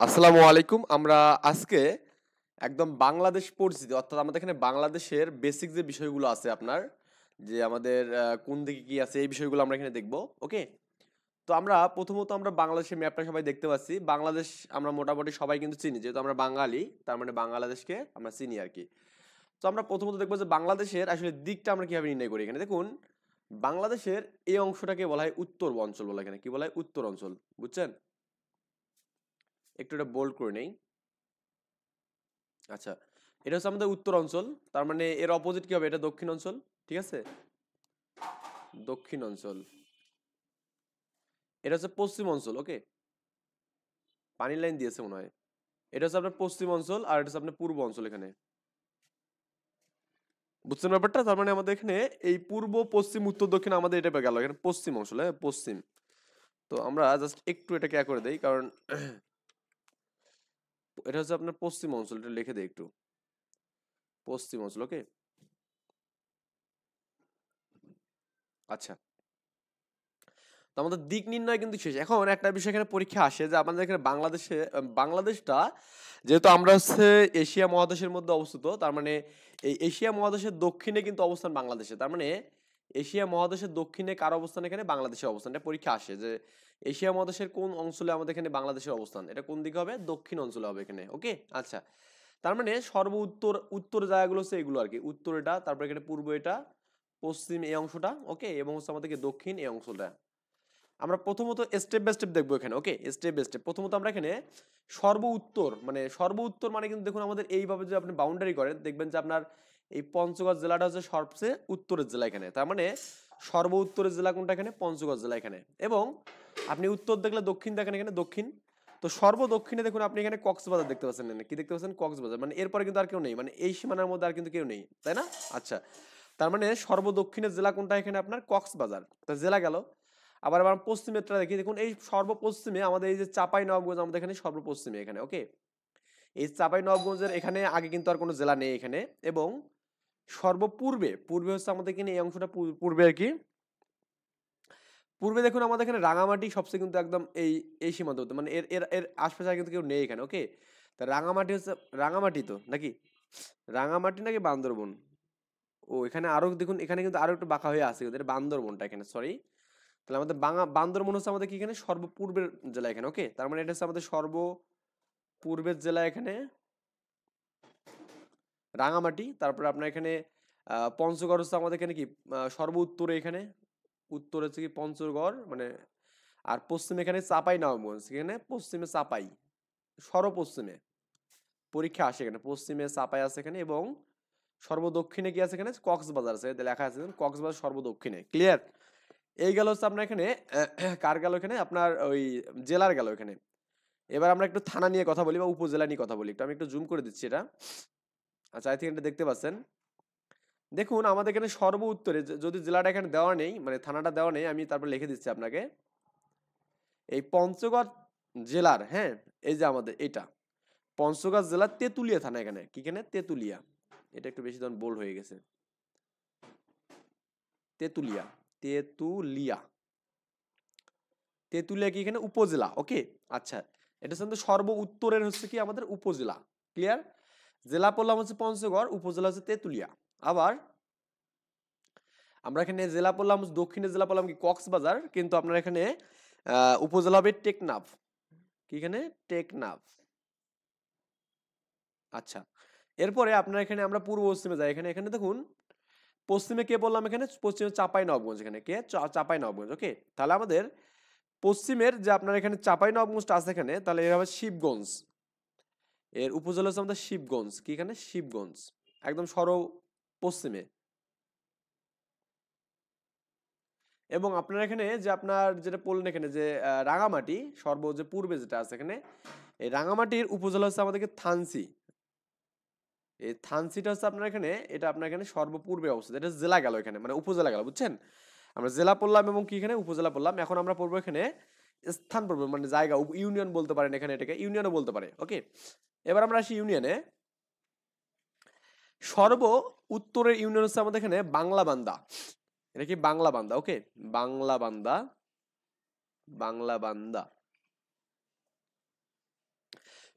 আসসালামু আলাইকুম। আমরা আজকে একদম বাংলাদেশ পরিচিতি অর্থাৎ আমাদের এখানে বাংলাদেশের বেসিক যে বিষয়গুলো আছে আপনার যে আমাদের কোন দিকে কি আছে এই বিষয়গুলো আমরা এখানে দেখব। ওকে, তো আমরা প্রথমত আমরা বাংলাদেশের ম্যাপটা সবাই দেখতে পাচ্ছি। বাংলাদেশ আমরা মোটামুটি সবাই কিন্তু চিনি, যেহেতু আমরা বাঙালি, তার মানে বাংলাদেশকে আমরা চিনি আর কি। তো আমরা প্রথমত দেখবো যে বাংলাদেশের আসলে দিকটা আমরা কিভাবে নির্ণয় করি। এখানে দেখুন, বাংলাদেশের এই অংশটাকে বলা হয় উত্তর অঞ্চল, বলা হয় এখানে কি বলা হয় উত্তর অঞ্চল, বুঝছেন? একটু এটা বোল্ড করে নেই। আচ্ছা, এটা হচ্ছে আমাদের উত্তর অঞ্চল, তার মানে এর অপোজিট কি হবে, এটা দক্ষিণ অঞ্চল। ঠিক আছে, দক্ষিণ অঞ্চল। এটা হচ্ছে পশ্চিম অঞ্চল। ওকে, পানির লাইন দিয়েছে মনে হয়। এটা হচ্ছে আপনার পশ্চিম অঞ্চল, আর এটা হচ্ছে আপনার পূর্ব অঞ্চল এখানে। বুঝছেন ব্যাপারটা? তার মানে আমাদের এখানে এই পূর্ব পশ্চিম উত্তর দক্ষিণ আমাদের এটা গেল, এখানে পশ্চিম অঞ্চল, হ্যাঁ পশ্চিম। তো আমরা জাস্ট একটু এটাকে করে দেই, কারণ এটা হচ্ছে আপনার পশ্চিম অঞ্চল, এটা লিখে দেই একটু, পশ্চিম অঞ্চল। ওকে, আচ্ছা। তো আমাদের দিক নির্ণয় কিন্তু শেষ। এখন একটা বিষয় এখানে পরীক্ষা আসে যে আমাদের এখানে বাংলাদেশে বাংলাদেশটা যেহেতু আমরা হচ্ছে এশিয়া মহাদেশের মধ্যে অবস্থিত, তার মানে এই এশিয়া মহাদেশের দক্ষিণে কিন্তু অবস্থান বাংলাদেশে, তার মানে এশিয়া মহাদেশের দক্ষিণে কার অবস্থান, এখানে বাংলাদেশের অবস্থান। এটা পরীক্ষা আসে যে এশিয়া মহাদেশের কোন অঞ্চলে আমাদের এখানে বাংলাদেশের অবস্থান, এটা কোন দিকে হবে, দক্ষিণ অঞ্চলে হবে এখানে। ওকে, আচ্ছা। তার মানে সর্ব উত্তর উত্তর জায়গাগুলো হচ্ছে এগুলো আর কি, উত্তর এটা, তারপর এখানে পূর্ব এটা, পশ্চিম এই অংশটা, ওকে, এবং হচ্ছে আমাদেরকে দক্ষিণ এই অংশটা। আমরা প্রথমত স্টেপ বাই স্টেপ দেখবো এখানে। ওকে, স্টেপ বাই স্টেপ। প্রথমত আমরা এখানে সর্ব উত্তর, মানে সর্ব উত্তর মানে কিন্তু দেখুন আমাদের এইভাবে যদি আপনি বাউন্ডারি করেন, দেখবেন যে আপনার এই পঞ্চগড় জেলাটা হচ্ছে সবচেয়ে উত্তরের জেলা এখানে, তার মানে সর্ব উত্তরের জেলা কোনটা, এখানে পঞ্চগড় জেলা এখানে। এবং আপনি উত্তর দেখলে দক্ষিণ দেখেন, এখানে দক্ষিণ। তো সর্ব দক্ষিণে দেখুন আপনি এখানে কক্সবাজার দেখতে পাচ্ছেন, না কি দেখতে পাচ্ছেন, কক্সবাজার, মানে এরপরে কিন্তু আর কেউ নেই, মানে এই সীমানার মধ্যে আর কিন্তু কেউ নেই, তাই না? আচ্ছা, তার মানে সর্ব দক্ষিণের জেলা কোনটা, এখানে আপনার কক্সবাজার, তা জেলা গেল। আবার আবার পশ্চিমেরটা দেখি, দেখুন এই সর্বপশ্চিমে আমাদের এই যে চাপাই নবাবগঞ্জ, আমাদের এখানে সর্বপশ্চিমে এখানে। ওকে, এই চাপাই নবাবগঞ্জের এখানে আগে কিন্তু আর কোনো জেলা নেই এখানে। এবং সর্বপূর্বে, পূর্বে হচ্ছে আমাদের এখানে এই অংশটা পূর্বে আর কি। পূর্বে দেখুন আমাদের এখানে রাঙামাটি সবচেয়ে কিন্তু একদম এই এই সীমান্ত, মানে এর এর এর আশপাশে আর কিন্তু কেউ নেই এখানে। ওকে, তা রাঙামাটি হচ্ছে, রাঙামাটি তো নাকি, রাঙামাটি নাকি বান্দরবন? ও এখানে আরো দেখুন, এখানে কিন্তু আরো একটু বাঁকা হয়ে আছে, এটা বান্দরবনটা এখানে, সরি। তাহলে আমাদের বান্দরবন হচ্ছে আমাদের কি এখানে সর্বপূর্বের জেলা এখানে। ওকে, তার মানে এটা হচ্ছে আমাদের সর্বপূর্বের জেলা এখানে রাঙামাটি। তারপরে আপনার এখানে পঞ্চগড় হচ্ছে আমাদের এখানে কি সর্ব উত্তরে এখানে, উত্তর হচ্ছে কি পঞ্চগড় মানে। আর পশ্চিমে এখানে চাপাই নবাবগঞ্জ, এখানে পশ্চিমে চাপাই, সর্বপশ্চিমে পরীক্ষা আসে এখানে, পশ্চিমে চাপাই আছে এখানে। এবং সর্বদক্ষিণে কি আছে, এখানে কক্সবাজার আছে, লেখা আছে কক্সবাজার সর্বদক্ষিণে। ক্লিয়ার? এই গেল হচ্ছে আপনার এখানে কার গেল, এখানে আপনার ওই জেলার গেল এখানে। এবার আমরা একটু থানা নিয়ে কথা বলি বা উপজেলা নিয়ে কথা বলি, একটু আমি একটু জুম করে দিচ্ছি এটা। আচ্ছা, আই থিঙ্ক এটা দেখতে পাচ্ছেন। দেখুন আমাদের এখানে সর্ব উত্তরে যদি জেলাটা এখানে দেওয়া নেই, মানে থানাটা দেওয়া নেই, আমি তারপর লিখে দিচ্ছি আপনাকে। এই পঞ্চগড় জেলার, হ্যাঁ, এই যে আমাদের এটা পঞ্চগড় জেলার তেতুলিয়া থানা, এখানে কি, এখানে তেতুলিয়া, এটা একটু বেশি তখন বোল্ড হয়ে গেছে, তেতুলিয়া, তেতুলিয়া, তেতুলিয়া কি এখানে উপজেলা। ওকে, আচ্ছা, এটা হচ্ছে সর্ব উত্তরের হচ্ছে কি আমাদের উপজেলা। ক্লিয়ার? জেলা পড়লাম হচ্ছে পঞ্চগড়, উপজেলা হচ্ছে তেতুলিয়া। আবার আমরা এখানে জেলা পড়লাম, দক্ষিণের জেলা পড়লাম কি কক্সবাজার, কিন্তু আপনার এখানে উপজেলা হবে টেকনাফ, কি এখানে টেকনাফ। আচ্ছা, এরপরে আপনার এখানে আমরা পূর্ব পশ্চিমে যাই, এখানে এখানে দেখুন পশ্চিমে কে বললাম, এখানে পশ্চিমে চাপাই নবাবগঞ্জ, এখানে কে চাপাই নবাবগঞ্জ। ওকে, তাহলে আমাদের পশ্চিমের যে আপনার এখানে চাপাই নবাবগঞ্জটা আছে এখানে, তাহলে এর হবে শিবগঞ্জ, এর উপজেলা হচ্ছে আমাদের শিবগঞ্জ, কি এখানে শিবগঞ্জ, একদম সর্ব পশ্চিমে। এবং আপনার এখানে যে আপনার যেটা বললেন এখানে যে রাঙামাটি সর্ব যে পূর্বে যেটা আছে এখানে, এই রাঙামাটির উপজেলা হচ্ছে আমাদেরকে থানসি। এই থানসিটা হচ্ছে আপনার এখানে, এটা আপনার এখানে সর্বপূর্বে অবস্থিত, এটা জেলা গেল এখানে, মানে উপজেলা গেল, বুঝছেন? আমরা জেলা পড়লাম এবং কি এখানে উপজেলা পড়লাম। এখন আমরা পড়বো এখানে স্থান পড়বো, মানে জায়গা, ইউনিয়ন বলতে পারেন এখানে, এটাকে ইউনিয়নও বলতে পারে। ওকে, এবার আমরা আসি ইউনিয়নে। সর্ব উত্তরের ইউনিয়ন হচ্ছে আমাদের এখানে বাংলা বান্দা, এটা কি বাংলা বান্দা। ওকে, বাংলা বান্দা, বাংলা বান্দা।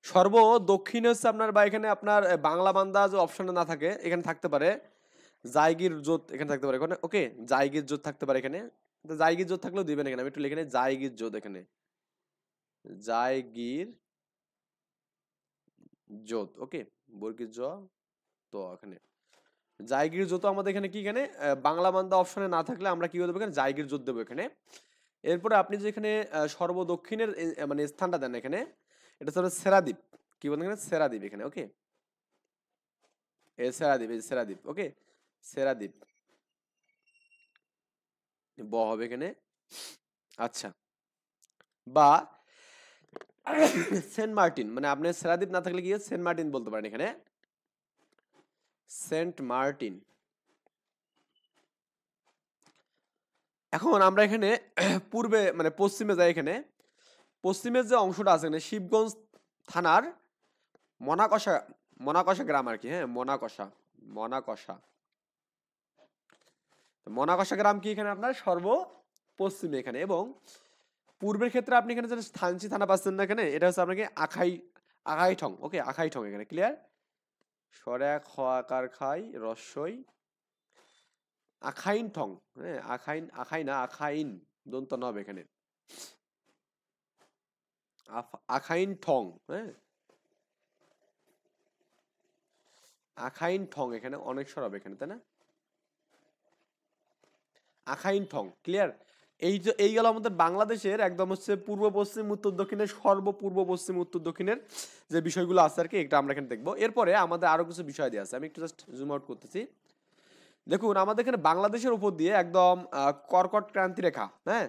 সর্ব দক্ষিণে হচ্ছে আপনার, বা এখানে আপনার বাংলা বান্দা যে অপশনে না থাকে, এখানে থাকতে পারে জায়গির জোত, এখানে থাকতে পারে এখানে, ওকে, জায়গির জোত থাকতে পারে এখানে। তো জায়গির জোত থাকলেও দিবেন এখানে, আমি একটু লিখে নিই জায়গির জোত, এখানে জায়গির জোত, ওকে, বর্গীর জ, তো এখানে জায়গির জোত আমাদের এখানে কি, এখানে বাংলা বান্দা অপশনে না থাকলে আমরা কি দেবো এখানে, জায়গির জোত দেবো এখানে। এরপরে আপনি যে এখানে সর্বদক্ষিণের মানে স্থানটা দেন এখানে, এটা হচ্ছে সেরাদ্বীপ, কি বলেন এখানে, সেরাদ্বীপ এখানে, ওকে, এই সেরাদ্বীপ, এই সেরাদ্বীপ, ওকে, সেরাদ্বীপ ব হবে এখানে। আচ্ছা, বা সেন্ট মার্টিন, মানে আপনি সেরাদ্বীপ না থাকলে কি সেন্ট মার্টিন বলতে পারেন এখানে, সেন্ট মার্টিন। এখন আমরা এখানে পূর্বে মানে পশ্চিমে যাই, এখানে পশ্চিমের যে অংশটা আছে এখানে শিবগঞ্জ থানার মনাকষা, মনাকষা গ্রাম আর কি, হ্যাঁ, মনাকষা, মনাকষা, মনাকষা গ্রাম কি এখানে আপনার সর্ব পশ্চিমে এখানে। এবং পূর্বের ক্ষেত্রে আপনি এখানে যে থানচি থানা পাচ্ছেন না এখানে, এটা হচ্ছে আপনাকে আখাই, আখাইঠং, ওকে, আখাইঠং এখানে, ক্লিয়ার, সরে খ আকার খাই রস্যই আখাইন ঠং, হ্যাঁ, আখাইন, আখাই না, আখাইন দন্ত নব এখানে, আখাইন ঠং, হ্যাঁ, আখাইন ঠং এখানে অনেক স্বর হবে এখানে, তাই না, আখাইন ঠং, ক্লিয়ার। এই যে এই গেল আমাদের বাংলাদেশের একদম হচ্ছে পূর্ব পশ্চিম উত্তর দক্ষিণের, সর্বপূর্ব পশ্চিম উত্তর দক্ষিণের যে বিষয়গুলো আছে আর কি, এটা আমরা এখানে দেখবো। এরপরে আমাদের আরো কিছু বিষয় দিয়ে আছে, আমি একটু জাস্ট জুম আউট করতেছি। দেখুন আমাদের এখানে বাংলাদেশের উপর দিয়ে একদম কর্কট ক্রান্তি রেখা, হ্যাঁ,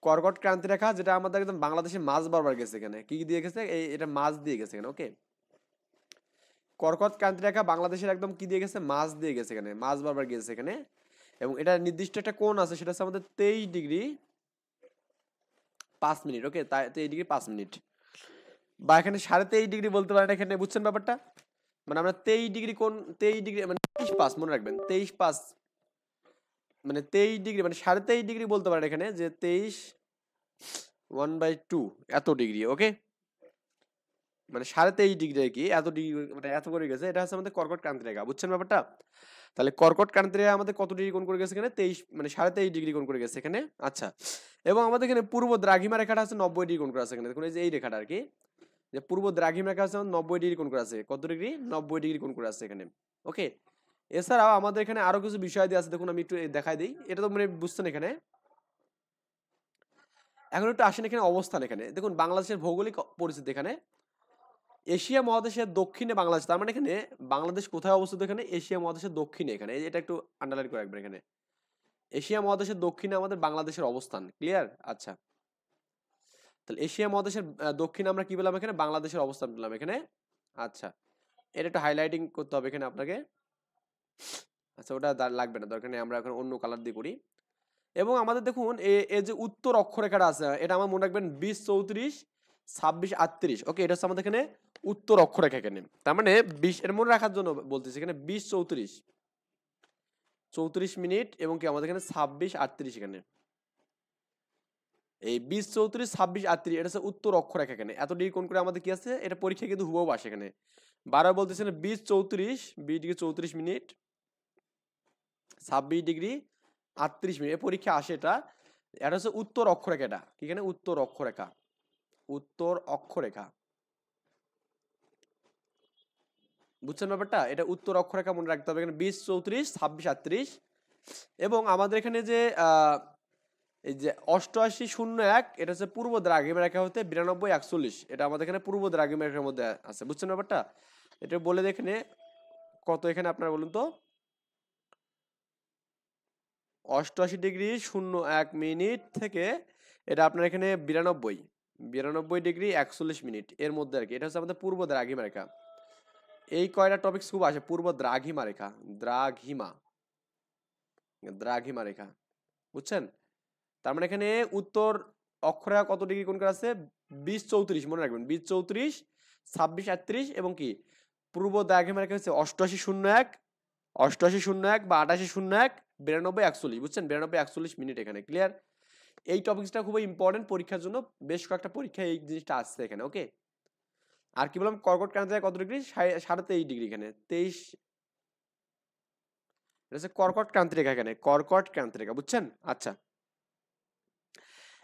কর্কট ক্রান্তি রেখা, যেটা আমাদের একদম বাংলাদেশের মাঝ বরাবর গেছে এখানে, কি দিয়ে গেছে, এই এটা মাঝ দিয়ে গেছে এখানে, ওকে, কর্কট ক্রান্তি রেখা বাংলাদেশের একদম কি দিয়ে গেছে, মাঝ দিয়ে গেছে এখানে, মাঝ বরাবর গেছে এখানে। এবং এটা নির্দিষ্ট একটা কোণ আছে, সেটা হচ্ছে আমাদের 23°5', ওকে, 23°5', বা এখানে 23.5° বলতে পারেন এখানে, বুঝছেন ব্যাপারটা, মানে আমরা 23° কোণ, 23° মানে 23.5, মনে রাখবেন 23.5, মানে 23°, মানে 23.5° বলতে পারেন এখানে, যে 23 1/2 এত ডিগ্রি, ওকে, মানে 23.5° আর কি, এত ডিগ্রি, মানে এত করে গেছে, এটা হচ্ছে আমাদের কর্কট ক্রান্তি রেখা, বুঝছেন ব্যাপারটা। তাহলে কর্কট ক্রান্তি রেখা আমাদের কত ডিগ্রি কোণ করে গেছে এখানে, 23, মানে 23.5° কোণ করে গেছে এখানে। আচ্ছা, এবং আমাদের এখানে পূর্ব দ্রাঘিমা রেখাটা আছে 90° কোণ করে আছে এখানে, দেখুন এই যে এই রেখাটা আর কি, যে পূর্ব দ্রাঘিমা রেখা আছে 90° কোণ করে আছে, কত ডিগ্রি, 90° কোণ করে আছে এখানে, ওকে। এছাড়াও আমাদের এখানে আরো কিছু বিষয় দিয়ে আছে, দেখুন আমি একটু দেখাই দিই, এটা তো মানে বুঝছেন এখানে। এখন একটু আসেন এখানে অবস্থান, এখানে দেখুন বাংলাদেশের ভৌগোলিক পরিস্থিতি, এখানে এশিয়া মহাদেশের দক্ষিণে বাংলাদেশ, তার মানে এখানে বাংলাদেশ কোথায় অবস্থিত, এখানে এশিয়া মহাদেশের দক্ষিণে এখানে, এটা একটু আন্ডারলাইন করে রাখবেন এখানে, এশিয়া মহাদেশের দক্ষিণে আমাদের বাংলাদেশের অবস্থান, ক্লিয়ার। আচ্ছা, তাহলে এশিয়া মহাদেশের দক্ষিণে আমরা কি পেলাম এখানে, বাংলাদেশের অবস্থান পেলাম এখানে। আচ্ছা, এটা একটু হাইলাইটিং করতে হবে এখানে আপনাকে। আচ্ছা, ওটা লাগবে না, দরকার নেই, আমরা এখন অন্য কালার দিয়ে করি। এবং আমাদের দেখুন এই যে উত্তর অক্ষরেখাটা আছে, এটা আমার মনে রাখবেন 20 34 26 38, ওকে, এটা হচ্ছে আমাদের এখানে উত্তর অক্ষরেখা এখানে, তার মানে 20 এর মনে রাখার জন্য বলতেছি এখানে 20 34 34 মিনিট, এবং কি আমাদের এখানে 26 38 এখানে, এই 20 34 26 38, এটা হচ্ছে উত্তর অক্ষরেখা এখানে, এত ডিগ্রি কোণ করে আমাদের কি আছে, এটা পরীক্ষা কিন্তু হুবহু আসে এখানে, বারবার বলতেছেন 20 34 20° 34 মিনিট 26 ডিগ্রি 38 মিনিট, পরীক্ষা আসে এটা। এটা হচ্ছে উত্তর অক্ষরেখা, এটা কি এখানে উত্তর অক্ষরেখা, উত্তর অক্ষরেখা, বুঝছেন ব্যাপারটা, এটা উত্তর অক্ষরেখা মনে রাখতে হবে এখানে 20 34 26 38। এবং আমাদের এখানে যে এই যে 8801, এটা হচ্ছে পূর্ব দ্রাঘিমা রেখা হতে 92 41, এটা আমাদের এখানে পূর্ব দ্রাঘিমা রেখার মধ্যে আছে, বুঝছেন ব্যাপারটা। এটা বলে দেখেন কত এখানে আপনারা বলুন তো, 88°01 থেকে এটা আপনার এখানে 92°41 এর মধ্যে আর কি, এটা হচ্ছে আমাদের পূর্ব দ্রাঘিমা রেখা। এই কয়টা টপিকস খুব আসে, পূর্ব দ্রাঘিমা রেখা, দ্রাঘিমা, দ্রাঘিমা রেখা, বুঝছেন। তার মানে এখানে উত্তর অক্ষরেখা কত ডিগ্রি কোণ করে আছে, 20 34, মনে রাখবেন 20 34 26 38, এবং কি পূর্ব দ্রাঘিমা রেখা হচ্ছে 8801 8801 বা 8801 92 41, বুঝছেন, 92 41 মিনিট এখানে, ক্লিয়ার। এই টপিকসটা খুবই ইম্পর্টেন্ট পরীক্ষার জন্য, বেশ কয়েকটা পরীক্ষা এই জিনিসটা আসছে এখানে, ওকে। আর কি বললাম, কর্কট ক্রান্তি রেখা কত ডিগ্রি, 23.5 ডিগ্রি এখানে 23, এটা হচ্ছে কর্কট ক্রান্তি রেখা, এখানে কর্কট ক্রান্তি রেখা, বুঝছেন? আচ্ছা,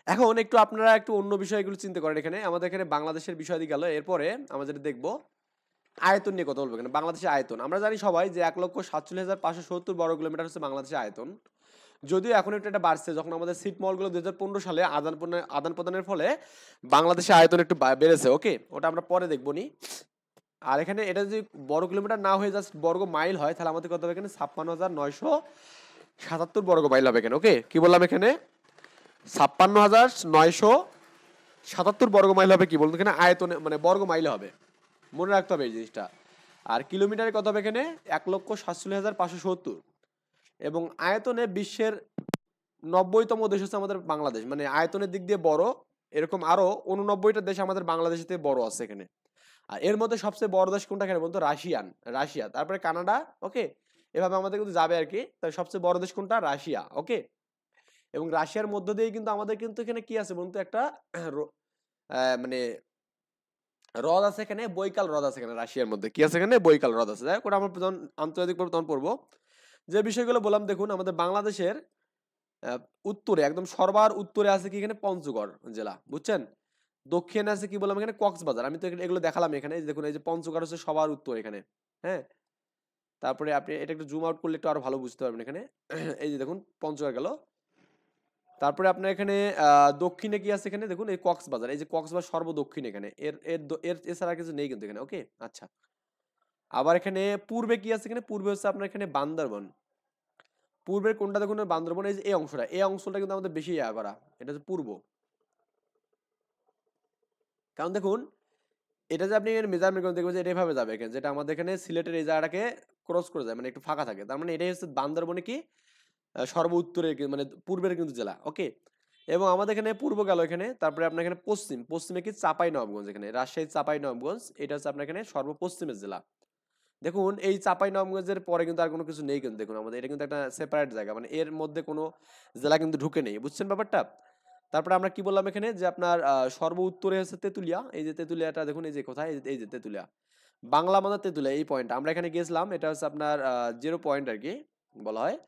এখন একটু আপনারা একটু অন্য বিষয়গুলো চিন্তা করেন। এখানে আমাদের এখানে বাংলাদেশের বিষয় দিয়ে গেল, এরপরে আমরা যেটা দেখবো আয়তন নিয়ে কথা বলবো। এখানে বাংলাদেশের আয়তন আমরা জানি সবাই যে 1,47,570 বর্গ কিলোমিটার হচ্ছে বাংলাদেশের আয়তন। যদিও এখন একটু এটা বাড়ছে, যখন আমাদের সিট মলগুলো 2015 সালে আদান প্রদানের ফলে বাংলাদেশের আয়তন একটু বেড়েছে। ওকে, ওটা আমরা পরে দেখবো নি। আর এখানে এটা যদি বর্গ কিলোমিটার না হয়ে জাস্ট বর্গ মাইল হয়, তাহলে আমাদের কত হবে এখানে 56,977 বর্গ মাইল হবে এখানে। ওকে, কি বললাম এখানে 56,977 বর্গ মাইল হবে। কি বলতো এখানে আয়তনে মানে বর্গ মাইল হবে, মনে রাখতে হবে এই জিনিসটা। আর কিলোমিটারে কত হবে এখানে 1,47,570, এবং আয়তনে বিশ্বের 90তম দেশ হচ্ছে আমাদের বাংলাদেশ, মানে আয়তনের দিক দিয়ে বড়। এরকম আরো 89টা দেশ আমাদের বাংলাদেশের থেকে বড় আছে এখানে। আর এর মধ্যে সবচেয়ে বড় দেশ কোনটা এখানে বলতো, রাশিয়া, তারপরে কানাডা। ওকে, এভাবে আমাদের কিন্তু যাবে আর কি। তাই সবচেয়ে বড় দেশ কোনটা, রাশিয়া। ওকে, এবং রাশিয়ার মধ্য দিয়ে কিন্তু আমাদের কিন্তু এখানে কি আছে বলতো, একটা মানে হ্রদ আছে এখানে, বৈকাল হ্রদ আছে এখানে। রাশিয়ার মধ্যে কি আছে এখানে, বৈকাল হ্রদ আছে। যাই হোক, ওটা আমরা যখন আন্তর্জাতিক পর্ব তখন পড়বো। যে বিষয়গুলো বললাম, দেখুন আমাদের বাংলাদেশের উত্তরে, একদম সর্বার উত্তরে আছে কি এখানে পঞ্চগড় জেলা, বুঝছেন? দক্ষিণে আছে কি বললাম এখানে কক্সবাজার। আমি তো এগুলো দেখালাম এখানে। এই যে দেখুন, এই যে পঞ্চগড় হচ্ছে সবার উত্তর এখানে। হ্যাঁ, তারপরে আপনি এটা একটু জুম আউট করলে একটু আরো ভালো বুঝতে পারবেন এখানে। এই যে দেখুন পঞ্চগড় গেল। তারপরে আপনার এখানে দক্ষিণে কি আছে এখানে, দেখুন এই কক্সবাজার। এই যে কক্সবাজার সর্বদক্ষিণ এখানে, এর এর এর এছাড়া কিছু নেই কিন্তু এখানে। ওকে, আচ্ছা। আবার এখানে পূর্বে কি আছে এখানে, পূর্বে হচ্ছে আপনার এখানে বান্দরবন। পূর্বের কোনটা দেখুন, বান্দরবন। এই যে এই অংশটা, এই অংশটা কিন্তু আমাদের বেশি করা, এটা হচ্ছে পূর্ব। কারণ দেখুন, এটা যে আপনি মেজারমেন্ট করে দেখবেন যে এটা এভাবে যাবে এখানে, যেটা আমাদের এখানে সিলেটের এই জায়গাটাকে ক্রস করে যায়, মানে একটু ফাঁকা থাকে। তার মানে এটাই হচ্ছে বান্দরবনে কি সর্ব উত্তরের মানে পূর্বের কিন্তু জেলা। ওকে, এবং আমাদের এখানে পূর্ব গেল এখানে। তারপরে আপনার এখানে পশ্চিমে কি চাপাই নবাবগঞ্জ, এখানে রাজশাহী চাপাই নবাবগঞ্জ, এটা হচ্ছে আপনার এখানে সর্বপশ্চিমের জেলা। দেখুন এই চাপাই নবাবগঞ্জের পরে কিন্তু আর কোনো কিছু নেই কিন্তু। দেখুন আমাদের এটা কিন্তু একটা সেপারেট জায়গা, মানে এর মধ্যে কোনো জেলা কিন্তু ঢুকে নেই, বুঝছেন ব্যাপারটা? তারপরে আমরা কি বললাম এখানে, যে আপনার সর্ব উত্তরে হচ্ছে তেতুলিয়া। এই যে তেতুলিয়াটা দেখুন, এই যে কোথায়, এই যে তেতুলিয়া, বাংলা বান্ধা তেতুলিয়া, এই পয়েন্ট আমরা এখানে গেছিলাম। এটা হচ্ছে আপনার 0 পয়েন্ট আর কি বলা হয়।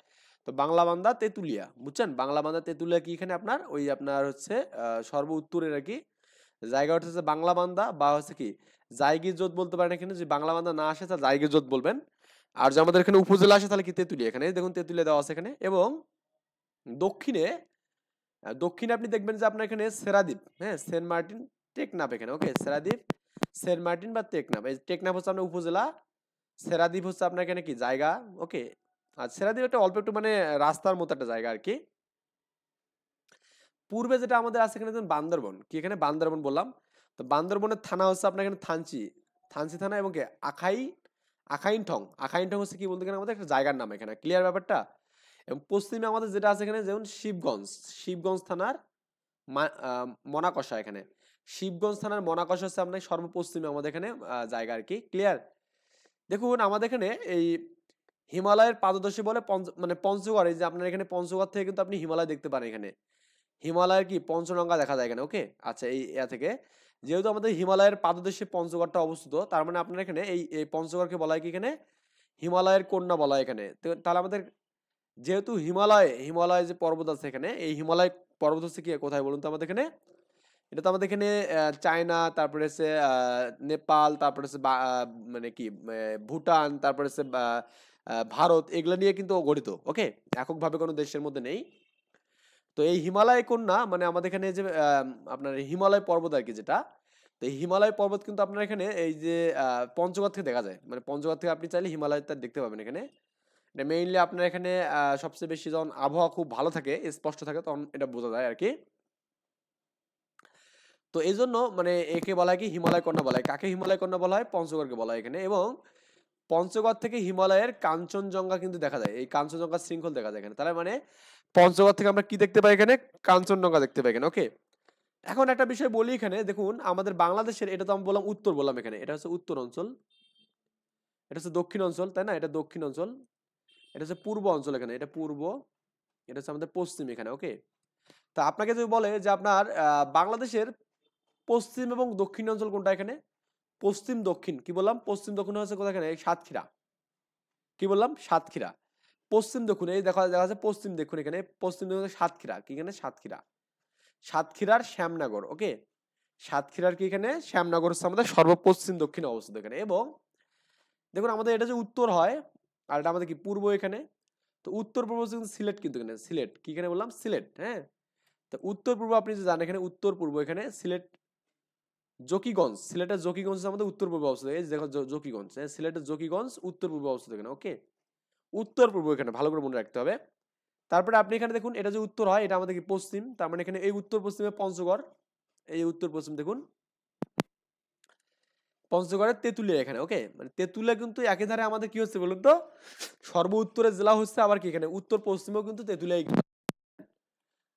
তো বাংলা বান্ধা তেতুলিয়া, বুঝছেন? বাংলা বান্ধা তেতুলিয়া কি এখানে আপনার ওই আপনার হচ্ছে সর্ব উত্তরের আর কি জায়গাটা হচ্ছে বাংলা বান্ধা, বা হচ্ছে কি জায়গির জোত বলতে পারেন এখানে। যদি বাংলা বান্ধা না আসে তাহলে জায়গির জোত বলবেন। আর যে আমাদের এখানে উপজেলা আসে তাহলে কি তেতুলিয়া, এখানে দেখুন তেতুলিয়া দেওয়া আছে এখানে। এবং দক্ষিণে দক্ষিণে আপনি দেখবেন যে আপনার এখানে সেরাদ্বীপ, হ্যাঁ সেন্ট মার্টিন, টেকনাফ এখানে। ওকে, সেরাদ্বীপ, সেন্ট মার্টিন বা টেকনাফ। এই টেকনাফ হচ্ছে আপনার উপজেলা, সেরাদ্বীপ হচ্ছে আপনার এখানে কি জায়গা। ওকে, আর সেরাদ্বীপ একটা অল্প একটু মানে রাস্তার মতো একটা জায়গা আর কি। পূর্বে যেটা আমাদের আছে এখানে যেমন বান্দরবন, কি এখানে বান্দরবন বললাম। তো বান্দরবনের থানা হচ্ছে আপনার এখানে থানচি থানা, এবং কি আখাইনঠং হচ্ছে কি বলতে গেলে আমাদের একটা জায়গার নাম এখানে। ক্লিয়ার ব্যাপারটা? এবং পশ্চিমে আমাদের যেটা আছে এখানে, যেমন শিবগঞ্জ থানার মনাকষা এখানে। শিবগঞ্জ থানার মনাকষা হচ্ছে আপনার সর্বপশ্চিমে আমাদের এখানে জায়গা আর কি। ক্লিয়ার? দেখুন আমাদের এখানে এই হিমালয়ের পাদদেশে বলে মানে পঞ্চগড়। এই যে আপনার এখানে পঞ্চগড় থেকে কিন্তু আপনি হিমালয় দেখতে পারেন এখানে। হিমালয়ের কি পঞ্চগঙ্গা দেখা যায় এখানে। ওকে, আচ্ছা। এই থেকে যেহেতু আমাদের হিমালয়ের পাদদেশে পঞ্চগড়টা অবস্থিত, তার মানে আপনার এখানে এই পঞ্চগড়কে বলা হয় কি এখানে হিমালয়ের কন্যা বলা হয় এখানে। তো তাহলে আমাদের যেহেতু হিমালয় যে পর্বত আছে এখানে, এই হিমালয় পর্বত হচ্ছে কি কোথায় বলুন তো আমাদের এখানে? এটা তো আমাদের এখানে চায়না, তারপরে হচ্ছে নেপাল, তারপরে হচ্ছে মানে কি ভুটান, তারপরে হচ্ছে ভারত, এগুলো নিয়ে কিন্তু গঠিত। ওকে, এককভাবে কোনো দেশের মধ্যে নেই। তো এই হিমালয় কন্যা মানে আমাদের এখানে যে আপনার হিমালয় পর্বত আর কি যেটা, তো এই হিমালয় পর্বত কিন্তু আপনার এখানে এই যে পঞ্চগড় থেকে দেখা যায়। মানে পঞ্চগড় থেকে আপনি চাইলে হিমালয়টা দেখতে পাবেন এখানে। এটা মেইনলি আপনার এখানে সবচেয়ে বেশি যখন আবহাওয়া খুব ভালো থাকে, স্পষ্ট থাকে, তখন এটা বোঝা যায় আর কি। তো এই জন্য মানে একে বলা হয় কি হিমালয় কন্যা বলা হয়। কাকে হিমালয় কন্যা বলা হয়? পঞ্চগড়কে বলা হয় এখানে। এবং পঞ্চগড় থেকে হিমালয়ের কাঞ্চনজঙ্ঘা কিন্তু দেখা যায়, এই কাঞ্চনজঙ্ঘা শৃঙ্খল দেখা যায় এখানে। তার মানে পঞ্চগড় থেকে আমরা কি দেখতে পাই এখানে? কাঞ্চনজঙ্ঘা দেখতে পাই এখানে। ওকে, এখন একটা বিষয় বলি এখানে, দেখুন আমাদের বাংলাদেশের, এটা তো আমি বললাম উত্তর বললাম এখানে, এটা হচ্ছে উত্তর অঞ্চল, এটা হচ্ছে দক্ষিণ অঞ্চল, তাই না? এটা দক্ষিণ অঞ্চল, এটা হচ্ছে পূর্ব অঞ্চল এখানে, এটা পূর্ব, এটা হচ্ছে আমাদের পশ্চিম এখানে। ওকে, তা আপনাকে যদি বলে যে আপনার বাংলাদেশের পশ্চিম এবং দক্ষিণ অঞ্চল কোনটা এখানে, পশ্চিম দক্ষিণ কি বললাম, পশ্চিম দক্ষিণ হচ্ছে কোথায়, এখানে সাতক্ষীরা, কি বললাম সাতক্ষীরা, পশ্চিম দক্ষিণ এই দেখা দেখা যাচ্ছে পশ্চিম দক্ষিণ, এখানে পশ্চিম দক্ষিণ সাতক্ষীরা, কি এখানে সাতক্ষীরা, সাতক্ষীরার শ্যামনগর, ওকে, সাতক্ষীরার কি এখানে শ্যামনগর হচ্ছে আমাদের সর্বপশ্চিম দক্ষিণে অবস্থিত এখানে। এবং দেখুন আমাদের এটা যে উত্তর হয় আর এটা আমাদের কি পূর্ব এখানে, তো উত্তর পূর্ব হচ্ছে কিন্তু সিলেট, কিন্তু এখানে সিলেট, কি এখানে বললাম সিলেট, হ্যাঁ। তো উত্তর পূর্ব আপনি যে জানেন এখানে উত্তর পূর্ব এখানে সিলেট জকিগঞ্জ, সিলেটের জকিগঞ্জ আমাদের উত্তর পূর্ব অবস্থিত, এই যে দেখো জকিগঞ্জ, হ্যাঁ সিলেটের জকিগঞ্জ উত্তর পূর্ব অবস্থিত এখানে, ওকে, উত্তর পূর্ব এখানে ভালো করে মনে রাখতে হবে। তারপরে আপনি এখানে দেখুন এটা যে উত্তর হয় এটা আমাদের কি পশ্চিম, তার মানে এখানে এই উত্তর পশ্চিমে পঞ্চগড়, এই উত্তর পশ্চিম দেখুন পঞ্চগড়ের তেঁতুলিয়া এখানে, ওকে, মানে তেঁতুলিয়া কিন্তু একই ধারে আমাদের কি হচ্ছে বলুন তো, সর্ব উত্তরের জেলা হচ্ছে আবার কি এখানে উত্তর পশ্চিমেও কিন্তু তেঁতুলিয়া।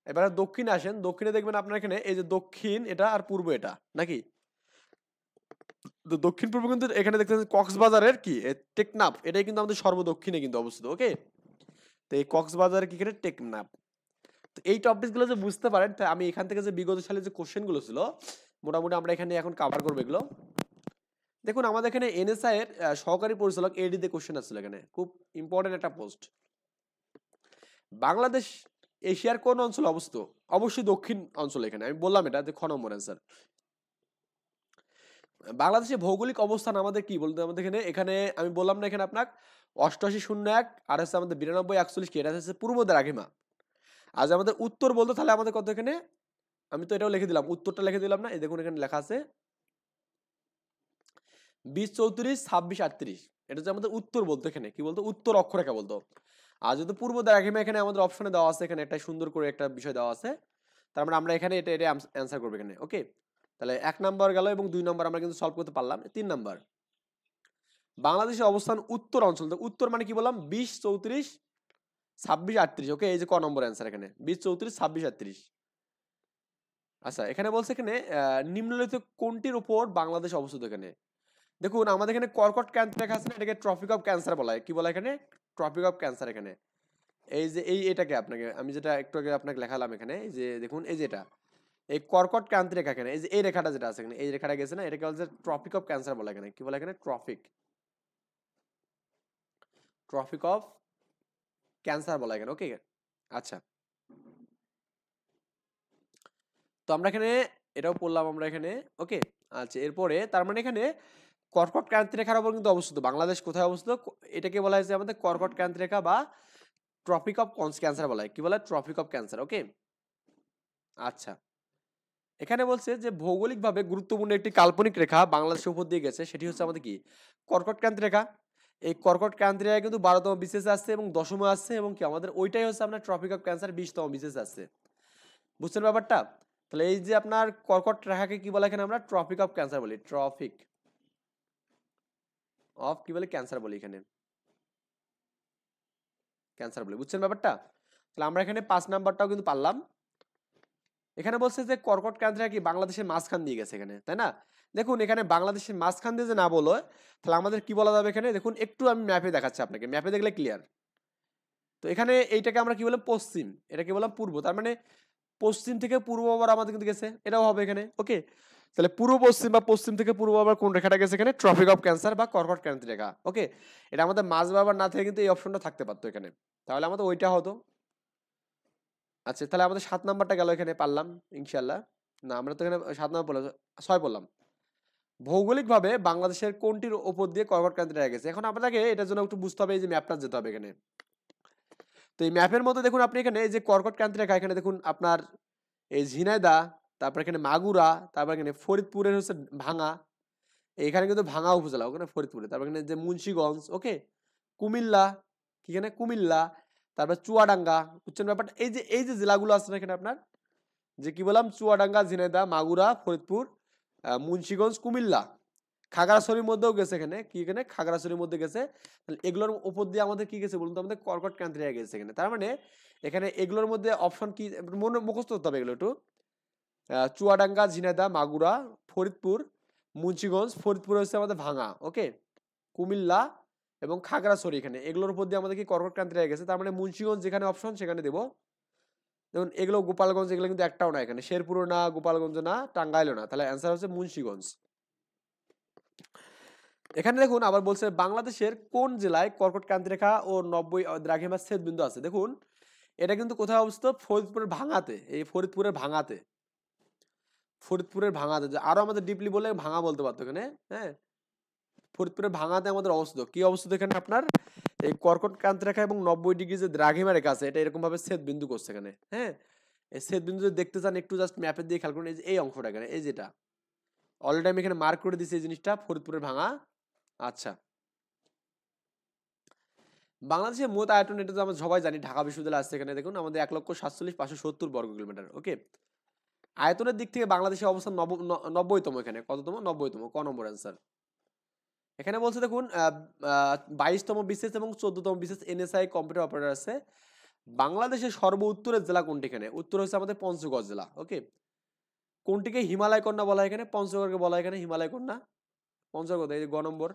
এবারে দক্ষিণে আসেন, দক্ষিণে দেখবেন আপনার এখানে এই যে দক্ষিণ এটা আর পূর্ব এটা নাকি, তো দক্ষিণ পূর্ব কিন্তু এখানে দেখতে পাচ্ছেন কক্সবাজারের কি টেকনাফ, এটাই কিন্তু আমাদের সর্বদক্ষিণে কিন্তু অবস্থিত, ওকে। তো এই কক্সবাজারের কি এখানে টেকনাফ। তো এই টপিক গুলো যে বুঝতে পারেন, তাই আমি এখান থেকে যে বিগত সালে যে কোশ্চেন গুলো ছিল মোটামুটি আমরা এখানে এখন কভার করবো এগুলো। দেখুন আমাদের এখানে এনএসআই এর সহকারী পরিচালক এডি তে কোশ্চেন আসছিল, এখানে খুব ইম্পর্টেন্ট একটা পোস্ট। বাংলাদেশ এশিয়ার কোন অঞ্চলে অবস্থিত, অবশ্যই দক্ষিণ অঞ্চলে, এখানে আমি বললাম এটা যে খ নম্বর অ্যান্সার। বাংলাদেশের ভৌগোলিক অবস্থান আমাদের কি বলতে, আমাদের এখানে এখানে আমি বললাম না এখানে আপনার 8801 আর হচ্ছে আমাদের 9241 কি, এটা হচ্ছে পূর্ব দ্রাঘিমা। আজ আমাদের উত্তর বলতে তাহলে আমাদের কত এখানে, আমি তো এটাও লিখে দিলাম, উত্তরটা লিখে দিলাম না, এই দেখুন এখানে লেখা আছে 20 34 26 38, এটা হচ্ছে আমাদের উত্তর বলতো, এখানে কি বলতো উত্তর অক্ষরেখা বলতো। আর যদি পূর্ব দ্রাঘিমা এখানে আমাদের অপশনে দেওয়া আছে, এখানে একটা সুন্দর করে একটা বিষয় দেওয়া আছে, তার মানে আমরা এখানে এটা এটা অ্যান্সার করবো এখানে, ওকে। তাহলে 1 নাম্বার গেল এবং 2 নাম্বার আমরা কিন্তু সলভ করতে পারলাম। 3 নাম্বার বাংলাদেশের অবস্থান উত্তর অঞ্চল, তো উত্তর মানে কি বললাম 20 34 26 38, ওকে, এই যে ক নম্বর অ্যান্সার এখানে 20 34 26 38। আচ্ছা এখানে বলছে এখানে নিম্নলিখিত কোনটির উপর বাংলাদেশ অবস্থিত, এখানে দেখুন আমাদের এখানে কর্কট ক্যান্সার রেখা আছে না, এটাকে ট্রপিক অফ ক্যান্সার বলা হয়, কি বলা হয় এখানে ট্রপিক অফ ক্যান্সার। এখানে এই যে এই এটাকে আপনাকে আমি যেটা একটু আগে আপনাকে লেখালাম এখানে, এই যে দেখুন এই যে এটা এই কর্কট ক্রান্তি রেখা, এখানে এই যে এই রেখাটা যেটা আছে এখানে এই রেখাটা গেছে না, এটাকে বলছে ট্রপিক অফ ক্যান্সার বলা, এখানে কি বলা এখানে ট্রপিক, ট্রপিক অফ ক্যান্সার বলা এখানে, ওকে। আচ্ছা তো আমরা এখানে এটাও পড়লাম আমরা এখানে, ওকে। আচ্ছা এরপরে তার মানে এখানে কর্কট ক্রান্তি রেখার উপর কিন্তু অবস্থিত বাংলাদেশ, কোথায় অবস্থিত, এটাকে বলা হয়েছে আমাদের কর্কট ক্রান্তি রেখা বা ট্রপিক অফ ক্যান্সার বলা হয়, কি বলা হয় ট্রপিক অফ ক্যান্সার, ওকে। আচ্ছা এখানে বলছে যে ভৌগোলিকভাবে গুরুত্বপূর্ণ একটি কাল্পনিক রেখা বাংলাদেশের উপর দিয়ে গেছে, সেটি হচ্ছে আমাদের কি কর্কট ক্রান্তি রেখা। এই কর্কট ক্রান্তি রেখা কিন্তু 12তম বিসিএস আসছে এবং 10মে আসছে, এবং কি আমাদের ওইটাই হচ্ছে আপনার ট্রপিক অফ ক্যান্সার 20তম বিসিএস আসছে, বুঝছেন ব্যাপারটা। তাহলে এই যে আপনার কর্কট রেখাকে কি বলে এখানে আমরা ট্রপিক অফ ক্যান্সার বলি, ট্রপিক অফ কি বলে ক্যান্সার বলি, এখানে ক্যান্সার বলি, বুঝছেন ব্যাপারটা। তাহলে আমরা এখানে 5 নাম্বারটাও কিন্তু পারলাম। এখানে বলছে যে কর্কট ক্রান্তি রেখা কি বাংলাদেশের মাঝখান দিয়ে গেছে এখানে, তাই না। দেখুন এখানে বাংলাদেশের মাঝখান দিয়ে যে না বলো, তাহলে আমাদের কি বলা যাবে এখানে, দেখুন একটু আমি ম্যাপে দেখাচ্ছি আপনাকে, ম্যাপে দেখলে ক্লিয়ার। তো এখানে এইটাকে আমরা কি বললাম পশ্চিম, এটা কি বললাম পূর্ব, তার মানে পশ্চিম থেকে পূর্ব আবার আমাদের কিন্তু গেছে, এটাও হবে এখানে, ওকে। তাহলে পূর্ব পশ্চিম বা পশ্চিম থেকে পূর্ব আবার কোন রেখাটা গেছে এখানে ট্রপিক অফ ক্যান্সার বা কর্কট ক্রান্তি রেখা, ওকে। এটা আমাদের মাঝ বাবার না থেকে কিন্তু এই অপশনটা থাকতে পারতো এখানে, তাহলে আমাদের ওইটা হতো। আচ্ছা তাহলে আমাদের 7 নাম্বারটা গেল, এখানে পারলাম ইনশাল্লাহ। না আমরা তো এখানে 7 নাম্বার বললাম, 6 বললাম। ভৌগোলিকভাবে বাংলাদেশের কোনটির উপর দিয়ে কর্কট ক্রান্তি রেখা গেছে, এখন আপনাকে এটার জন্য একটু বুঝতে হবে এই যে ম্যাপটা যেতে হবে এখানে। তো এই ম্যাপের মধ্যে দেখুন আপনি এখানে এই যে কর্কট ক্রান্তি রেখা, এখানে দেখুন আপনার এই ঝিনাইদা, তারপর এখানে মাগুরা, তারপর এখানে ফরিদপুরের হচ্ছে ভাঙা, এখানে কিন্তু ভাঙা উপজেলা ওখানে ফরিদপুরে, তারপর এখানে যে মুন্সিগঞ্জ, ওকে, কুমিল্লা, কি এখানে কুমিল্লা, তারপর চুয়াডাঙ্গা, বুঝছেন ব্যাপারটা। এই যে জেলাগুলো আছে না এখানে আপনার, যে কি বললাম চুয়াডাঙ্গা, ঝিনাইদহ, মাগুরা, ফরিদপুর, মুন্সিগঞ্জ, কুমিল্লা, খাগড়াছড়ির মধ্যেও গেছে, এখানে কি এখানে খাগড়াছড়ির মধ্যে গেছে। তাহলে এগুলোর উপর দিয়ে আমাদের কি গেছে বলুন তো, আমাদের কর্কট ক্রান্তি রেখা গেছে এখানে। তার মানে এখানে এগুলোর মধ্যে অপশন কি মনে মুখস্থ করতে হবে এগুলো একটু, চুয়াডাঙ্গা, ঝিনাইদহ, মাগুরা, ফরিদপুর, মুন্সিগঞ্জ, ফরিদপুর হচ্ছে আমাদের ভাঙা, ওকে, কুমিল্লা এবং খাগড়াছড়ি, এখানে এগুলোর উপর দিয়ে আমাদের কি কর্কট ক্রান্তি রেখা গেছে। তার মানে মুন্সিগঞ্জ যেখানে অপশন সেখানে দেবো। দেখুন এগুলো গোপালগঞ্জ, এগুলো কিন্তু একটাও না এখানে, শেরপুরও না, গোপালগঞ্জ না, টাঙ্গাইলও না, তাহলে অ্যান্সার হচ্ছে মুন্সিগঞ্জ। এখানে দেখুন আবার বলছে বাংলাদেশের কোন জেলায় কর্কট ক্রান্তি রেখা ও 90 দ্রাঘিমার ছেদ বিন্দু আছে। দেখুন এটা কিন্তু কোথায় অবস্থিত, ফরিদপুরের ভাঙাতে, এই ফরিদপুরের ভাঙাতে, ফরিদপুরের ভাঙাতে। আরো আমাদের ডিপলি বলে ভাঙা বলতে পারতো এখানে। হ্যাঁ, ফরিদপুরের ভাঙাতে আমাদের অবস্থিত। কি অবস্থিত এখানে আপনার এই কর্কট ক্রান্তি রেখা এবং 90 ডিগ্রি যে দ্রাঘিমা রেখা আছে এটা এরকম ভাবে ছেদ বিন্দু করছে এখানে। হ্যাঁ, এই ছেদ বিন্দু যদি দেখতে চান একটু জাস্ট ম্যাপের দিয়ে খেয়াল করুন, এই যে এই অংশটা এখানে, এই যেটা অলরেডি আমি এখানে মার্ক করে দিয়েছি এই জিনিসটা ফরিদপুরের ভাঙা। আচ্ছা, বাংলাদেশের মোট আয়তন এটা তো আমরা সবাই জানি, ঢাকা বিশ্ববিদ্যালয় আসছে এখানে। দেখুন আমাদের 1,47,570 বর্গ কিলোমিটার। ওকে, আয়তনের দিক থেকে বাংলাদেশের অবস্থান 90তম, এখানে কততম, 90তম, ক নম্বর অ্যান্সার। এখানে বলছে দেখুন 22তম বিসিএস এবং 14তম বিসিএস এনএসআই কম্পিউটার অপারেটর আছে। বাংলাদেশের সর্ব উত্তরের জেলা কোনটি? এখানে উত্তর হচ্ছে আমাদের পঞ্চগড় জেলা। ওকে, কোনটিকে হিমালয় কন্যা বলা হয়? এখানে পঞ্চগড়কে বলা হয় এখানে হিমালয় কন্যা, পঞ্চগড়, এই গ নম্বর।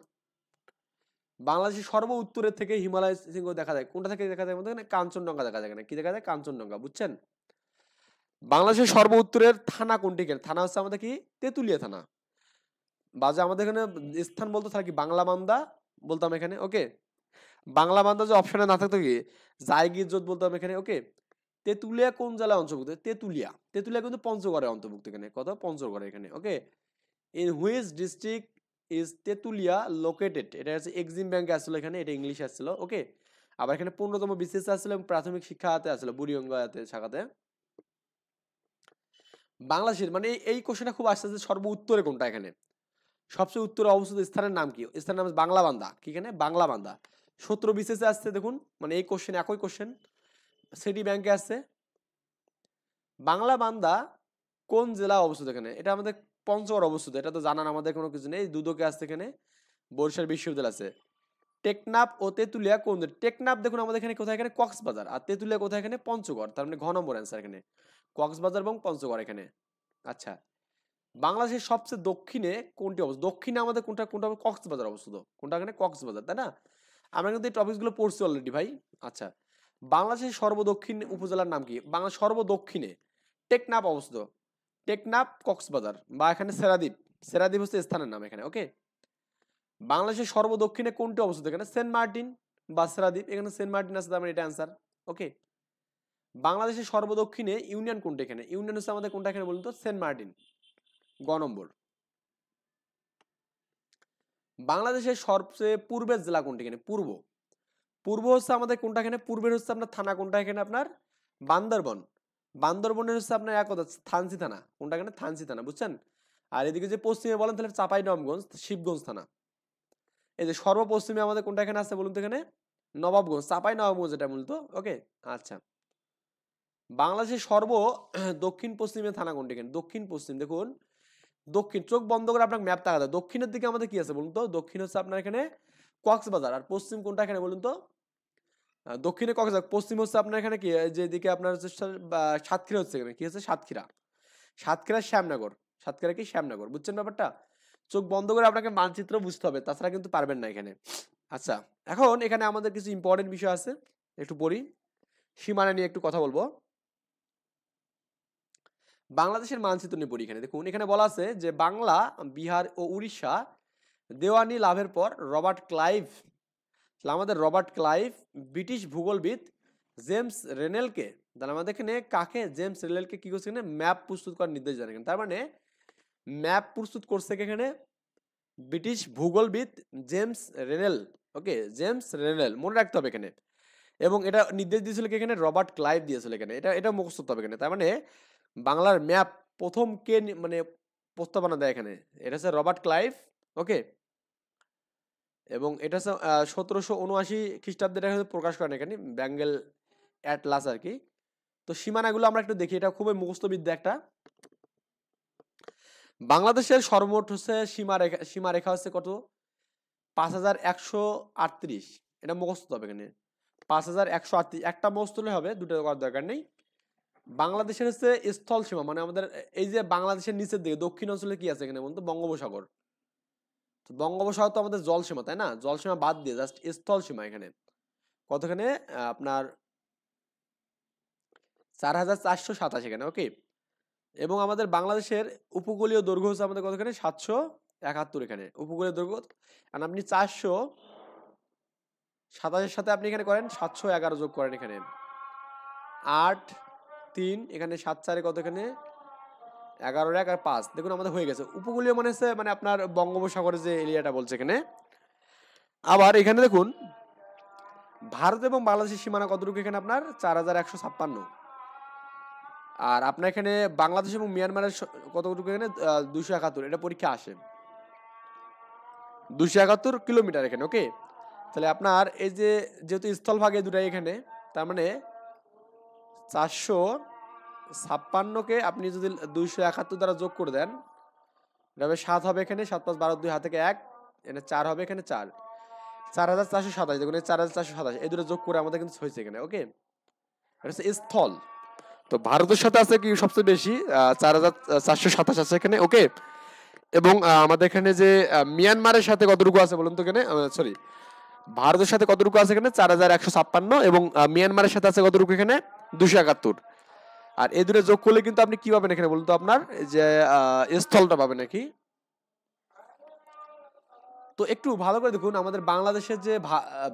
বাংলাদেশের সর্ব উত্তরের থেকে হিমালয় শৃঙ্গ দেখা যায়, কোনটা থেকে দেখা যায়? আমাদের কাঞ্চনজঙ্ঘা দেখা যায়। এখানে কি দেখা যায়? কাঞ্চনজঙ্ঘা, বুঝছেন? বাংলাদেশের সর্ব উত্তরের থানা কোনটি? থানা হচ্ছে আমাদের কি তেতুলিয়া থানা। বাজে আমাদের এখানে স্থান বলতে থাকে কি বাংলা বান্দা বলতাম এখানে। ওকে, বাংলা বান্দা যে অপশনে না থাকতো কি জায়গির জোট বলতাম এখানে। ওকে, তেতুলিয়া কোন জেলায় অন্তর্ভুক্ত? তেতুলিয়া, তেতুলিয়া কিন্তু পঞ্চগড়ে অন্তর্ভুক্ত। এখানে কত? পঞ্চগড়ে এখানে। Okay, in which district is Tetulia located? এটা হচ্ছে এক্সিম ব্যাংকে আসছিল এখানে, এটা ইংলিশে আসছিল। ওকে, আবার এখানে 15তম বিসিএস আসছিল এবং প্রাথমিক শিক্ষা হাতে আসছিল বুড়িগঙ্গাতে শাখাতে। বাংলাদেশের মানে এই কোশ্চেনটা খুব আসছে যে সর্ব উত্তরে কোনটা? এখানে সবচেয়ে উত্তরে অবস্থিত স্থানের নাম কি? স্থানের নাম বাংলা বান্দা। কি এখানে? বাংলা বান্দা। 17 বিসিএসে আসছে দেখুন, মানে এই কোশ্চেন একই কোশ্চেন সিটি ব্যাংকে আসছে। বাংলা বান্দা কোন জেলা অবস্থিত? এখানে এটা আমাদের পঞ্চগড় অবস্থিত, এটা তো জানান আমাদের কোনো কিছু নেই। দুদকে আসছে এখানে, বরিশাল বিশ্ববিদ্যালয় আছে। টেকনাফ ও তেতুলিয়া কোন? টেকনাফ দেখুন আমাদের এখানে কোথায়? এখানে কক্সবাজার। আর তেতুলিয়া কোথায়? এখানে পঞ্চগড়। তার মানে ঘ নম্বর অ্যান্সার এখানে, কক্সবাজার এবং পঞ্চগড় এখানে। আচ্ছা, বাংলাদেশের সবচেয়ে দক্ষিণে কোনটি অবস্থিত? দক্ষিণে আমাদের কোনটা কোনটা? কক্সবাজার অবস্থিত। কোনটা? এখানে কক্সবাজার, তাই না? আমরা কিন্তু এই টপিকসগুলো পড়ছি অলরেডি ভাই। আচ্ছা, বাংলাদেশের সর্বদক্ষিণ উপজেলার নাম কি? বাংলা সর্বদক্ষিণে টেকনাফ অবস্থিত। টেকনাফ, কক্সবাজার বা এখানে সেরাদ্বীপ। সেরাদ্বীপ হচ্ছে স্থানের নাম এখানে। ওকে, বাংলাদেশের সর্বদক্ষিণে কোনটি অবস্থিত? এখানে সেন্ট মার্টিন বা সেরাদ্বীপ। এখানে সেন্ট মার্টিন আছে, তার মানে এটা অ্যান্সার। ওকে, বাংলাদেশের সর্বদক্ষিণে ইউনিয়ন কোনটা? এখানে ইউনিয়ন হচ্ছে আমাদের কোনটা? এখানে বলুন তো, সেন্ট মার্টিন, গ নম্বর। বাংলাদেশের সবচেয়ে পূর্বের জেলা কোনটি? এখানে পূর্ব। পূর্ব হচ্ছে আমাদের কোনটা? এখানে পূর্বের হচ্ছে আপনার থানা কোনটা? এখানে আপনার বান্দরবন। বান্দরবনের হচ্ছে আপনার এক কথা থানচি থানা। কোনটা? এখানে থানচি থানা, বুঝছেন? আর এদিকে যে পশ্চিমে বলেন তাহলে চাঁপাইনবাবগঞ্জ, শিবগঞ্জ থানা। এই যে সর্বপশ্চিমে আমাদের কোনটা এখানে আছে বলুন তো? এখানে নবাবগঞ্জ, চাঁপাইনবাবগঞ্জ এটা মূলত। ওকে, আচ্ছা, বাংলাদেশের দক্ষিণ পশ্চিমে থানা কোনটি? এখানে দক্ষিণ পশ্চিম। দেখুন দক্ষিণ, চোখ বন্ধ করে আপনাকে ম্যাপ তাকাতে, দক্ষিণের দিকে আমাদের কি আছে বলুন তো? দক্ষিণ হচ্ছে আপনার এখানে কক্সবাজার। আর পশ্চিম কোনটা এখানে বলুন তো? দক্ষিণে কক্সবাজার। পশ্চিম হচ্ছে আপনার এখানে কি, যেদিকে আপনার হচ্ছে সাতক্ষীরা হচ্ছে। এখানে কি হচ্ছে? সাতক্ষীরা। সাতক্ষীরা শ্যামনগর। সাতক্ষীরা কি? শ্যামনগর, বুঝছেন ব্যাপারটা? চোখ বন্ধ করে আপনাকে মানচিত্র বুঝতে হবে, তাছাড়া কিন্তু পারবেন না এখানে। আচ্ছা, এখন এখানে আমাদের কিছু ইম্পর্টেন্ট বিষয় আছে, একটু পড়ি। সীমানা নিয়ে একটু কথা বলবো। বাংলাদেশের মানচিত্র নিয়ে পড়ি। এখানে দেখুন, এখানে বলা আছে যে বাংলা, বিহার ও উড়িষ্যা দেওয়ানি লাভের পর রবার্ট ক্লাইভ, আমাদের রবার্ট ক্লাইভ ব্রিটিশ ভূগোলবিদ জেমস রেনেলকে, তাহলে আমাদের এখানে কাকে? জেমস রেনেলকে কি করছে? এখানে ম্যাপ প্রস্তুত করার নির্দেশ দেন। তার মানে ম্যাপ প্রস্তুত করছে এখানে ব্রিটিশ ভূগোলবিদ জেমস রেনেল। ওকে, জেমস রেনেল মনে রাখতে হবে এখানে। এবং এটা নির্দেশ দিয়েছিল কি? এখানে রবার্ট ক্লাইভ দিয়েছিল এখানে। এটা মুখস্থ করতে হবে এখানে। তার মানে বাংলার ম্যাপ প্রথম কে মানে প্রস্তাবনা দেয় এখানে? এটা হচ্ছে রবার্ট ক্লাইভ। ওকে, এবং এটা হচ্ছে 1779 খ্রিস্টাব্দে এটা প্রকাশ করেন এখানে, বেঙ্গল অ্যাটলাস আর কি। তো সীমানাগুলো আমরা একটু দেখি, এটা খুবই মুখস্থবিদ্যা একটা। বাংলাদেশের সর্বমোট হচ্ছে সীমারেখা হচ্ছে কত? 5138। এটা মুখস্থ হবে এখানে, 5138। একটা মুখস্থ হলে হবে, দুটো করার দরকার নেই। বাংলাদেশের হচ্ছে স্থল সীমা, মানে আমাদের এই যে বাংলাদেশের নিচের দিকে দক্ষিণ অঞ্চলে কি আছে এখানে বলতো? বঙ্গোপসাগর। তো বঙ্গোপসাগর তো আমাদের জল সীমা, তাই না? জল সীমা বাদ দিয়ে জাস্ট স্থল সীমা এখানে কতখানে? আপনার 4427 এখানে। ওকে, এবং আমাদের বাংলাদেশের উপকূলীয় দৈর্ঘ্য হচ্ছে আমাদের কতখানি? 71 এখানে উপকূলের দৈর্ঘ্য। আর আপনি 427 সাথে আপনি এখানে করেন 711 যোগ করেন এখানে 8 3 এখানে 7 4 কত এখানে 11 1 আর 5 দেখুন আমাদের হয়ে গেছে উপকূলীয় মানে হচ্ছে মানে আপনার বঙ্গোপসাগরের যে এরিয়াটা বলছে এখানে। আবার এখানে দেখুন ভারত এবং বাংলাদেশের সীমানা কতটুকু এখানে আপনার 4156। আর আপনার এখানে বাংলাদেশ এবং মিয়ানমারের কতটুকু এখানে 271, এটা পরীক্ষা আসে 271 কিলোমিটার এখানে। ওকে, তাহলে আপনার এই যে যেহেতু স্থলভাগে দুটাই এখানে, তার মানে 456কে আপনি যদি 271 দ্বারা যোগ করে দেন, এটা হবে 7 হবে এখানে, 7 5 12 2 হাত থেকে 1, এখানে 4 হবে এখানে 4, 4427। দেখুন এই 4427 এই দুটো যোগ করে আমাদের কিন্তু হয়েছে এখানে। ওকে, এটা হচ্ছে স্থল। তো ভারতের সাথে আছে কি সবচেয়ে বেশি 4427 আছে এখানে। ওকে, এবং আমাদের এখানে যে মিয়ানমারের সাথে কতটুকু আছে বলুন তো এখানে, সরি ভারতের সাথে কতটুকু আছে এখানে 4156, এবং মিয়ানমারের সাথে আছে কতটুকু এখানে 271। আর এই দুটো যোগ করলে কিন্তু আপনি কি পাবেন এখানে বলুন তো, আপনার যে স্থলটা পাবেন নাকি। তো একটু ভালো করে দেখুন আমাদের বাংলাদেশের যে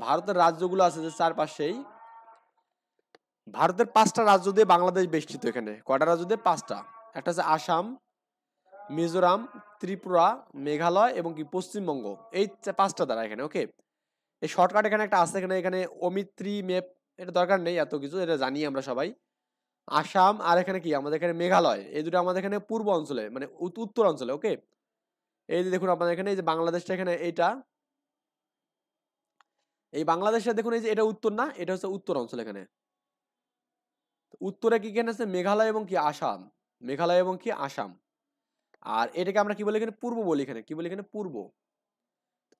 ভারতের রাজ্যগুলো আছে যে চারপাশেই, ভারতের 5টা রাজ্য দিয়ে বাংলাদেশ বেষ্টিত। এখানে কয়টা রাজ্য দিয়ে? 5টা। একটা হচ্ছে আসাম, মিজোরাম, ত্রিপুরা, মেঘালয় এবং কি পশ্চিমবঙ্গ, এই 5টা দ্বারা এখানে। ওকে, এই শর্টকাট এখানে একটা আছে, এখানে অমিত্রি ম্যাপ, এটা দরকার নেই এত কিছু, এটা জানি আমরা সবাই। আসাম আর এখানে কি আমাদের এখানে মেঘালয়, এই দুটো আমাদের এখানে পূর্ব অঞ্চলে মানে উত্তর অঞ্চলে। ওকে, এই যে দেখুন আপনাদের এখানে এই যে বাংলাদেশটা এখানে এইটা, এই বাংলাদেশটা দেখুন এই যে এটা উত্তর না, এটা হচ্ছে উত্তর অঞ্চল। এখানে উত্তরে কি এখানে আছে মেঘালয় এবং কি আসাম, মেঘালয় এবং কি আসাম। আর এটাকে আমরা কি বলি এখানে? পূর্ব বলি। এখানে কি বলি? এখানে পূর্ব।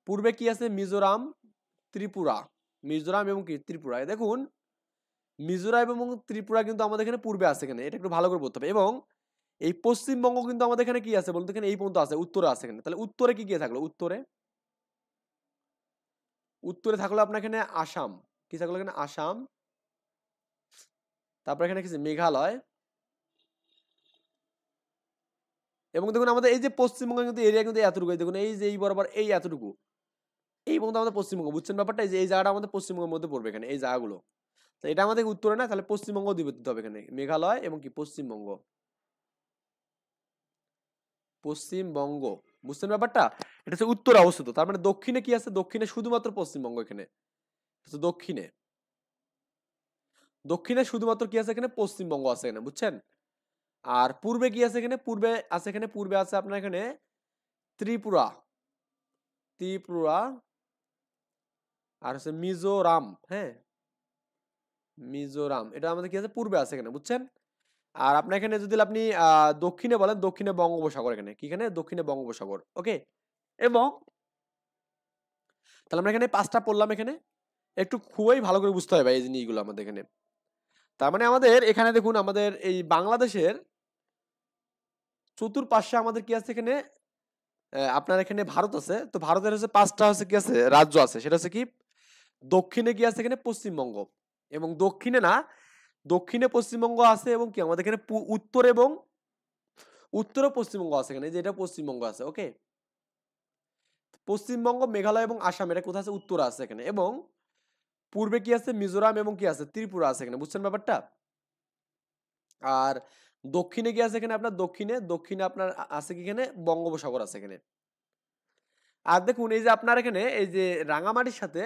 পূর্বে কি আছে? মিজোরাম, ত্রিপুরা, মিজোরাম এবং কি ত্রিপুরা। দেখুন মিজোরাম এবং ত্রিপুরা কিন্তু আমাদের এখানে পূর্বে আছে এখানে, এটা একটু ভালো করে বলতে হবে। এবং এই পশ্চিমবঙ্গ কিন্তু আমাদের এখানে কি আছে বলতে, এখানে এই পর্যন্ত আছে, উত্তরে আছে এখানে। তাহলে উত্তরে কি কি থাকলো? উত্তরে থাকলো আপনার এখানে আসাম, কি থাকলো এখানে? আসাম। তারপর এখানে কি মেঘালয়। এবং দেখুন আমাদের এই যে পশ্চিমবঙ্গ কিন্তু এরিয়া কিন্তু এতটুকু, দেখুন এই যে এই বরাবর এই এতটুকু, এই পর্যন্ত আমাদের পশ্চিমবঙ্গ। বুঝছেন ব্যাপারটা? এই যে এই জায়গাটা আমাদের পশ্চিমবঙ্গের মধ্যে পড়বে এখানে, এই জায়গাগুলো। তো এটা আমাদের উত্তরে না, তাহলে পশ্চিমবঙ্গ দিতে হবে এখানে, মেঘালয় এবং কি পশ্চিমবঙ্গ, পশ্চিমবঙ্গ। বুঝছেন ব্যাপারটা? এটা হচ্ছে উত্তরে অবস্থিত। তার মানে দক্ষিণে কি আছে? দক্ষিণে শুধুমাত্র পশ্চিমবঙ্গ এখানে। দক্ষিণে, দক্ষিণে শুধুমাত্র কি আছে এখানে? পশ্চিমবঙ্গ আছে এখানে। বুঝছেন? আর পূর্বে কি আছে এখানে? পূর্বে আছে এখানে, পূর্বে আছে আপনার এখানে ত্রিপুরা, ত্রিপুরা আর হচ্ছে মিজোরাম। হ্যাঁ, মিজোরাম, এটা আমাদের কি আছে? পূর্বে আছে এখানে। বুঝছেন? আর আপনার এখানে যদি আপনি দক্ষিণে বলেন, দক্ষিণে বঙ্গোপসাগর এখানে। কি এখানে? দক্ষিণে বঙ্গোপসাগর। ওকে, এবং তাহলে আমরা এখানে 5টা পড়লাম এখানে। একটু খুবই ভালো করে বুঝতে হবে ভাই এই জিনিসগুলো আমাদের এখানে। তার মানে আমাদের এখানে দেখুন আমাদের এই বাংলাদেশের চতুর্পাশে আমাদের কি আছে এখানে? আপনার এখানে ভারত আছে। তো ভারতের হচ্ছে 5টা হচ্ছে কি আছে? রাজ্য আছে। সেটা হচ্ছে কি? দক্ষিণে কি আছে এখানে? পশ্চিমবঙ্গ। এবং দক্ষিণে না, দক্ষিণে পশ্চিমবঙ্গ আছে এবং কি আমাদের এখানে উত্তর এবং উত্তরে পশ্চিমবঙ্গ আছে এখানে, যে এটা পশ্চিমবঙ্গ আছে। ওকে, পশ্চিমবঙ্গ, মেঘালয় এবং আসাম, এটা কোথায় আছে? উত্তরে আছে এখানে। এবং পূর্বে কি আছে? মিজোরাম এবং কি আছে? ত্রিপুরা আছে এখানে। বুঝছেন ব্যাপারটা? আর দক্ষিণে কি আছে এখানে? আপনার দক্ষিণে, দক্ষিণে আপনার আছে কি এখানে? বঙ্গোপসাগর আছে এখানে। আর দেখুন এই যে আপনার এখানে এই যে রাঙামাটির সাথে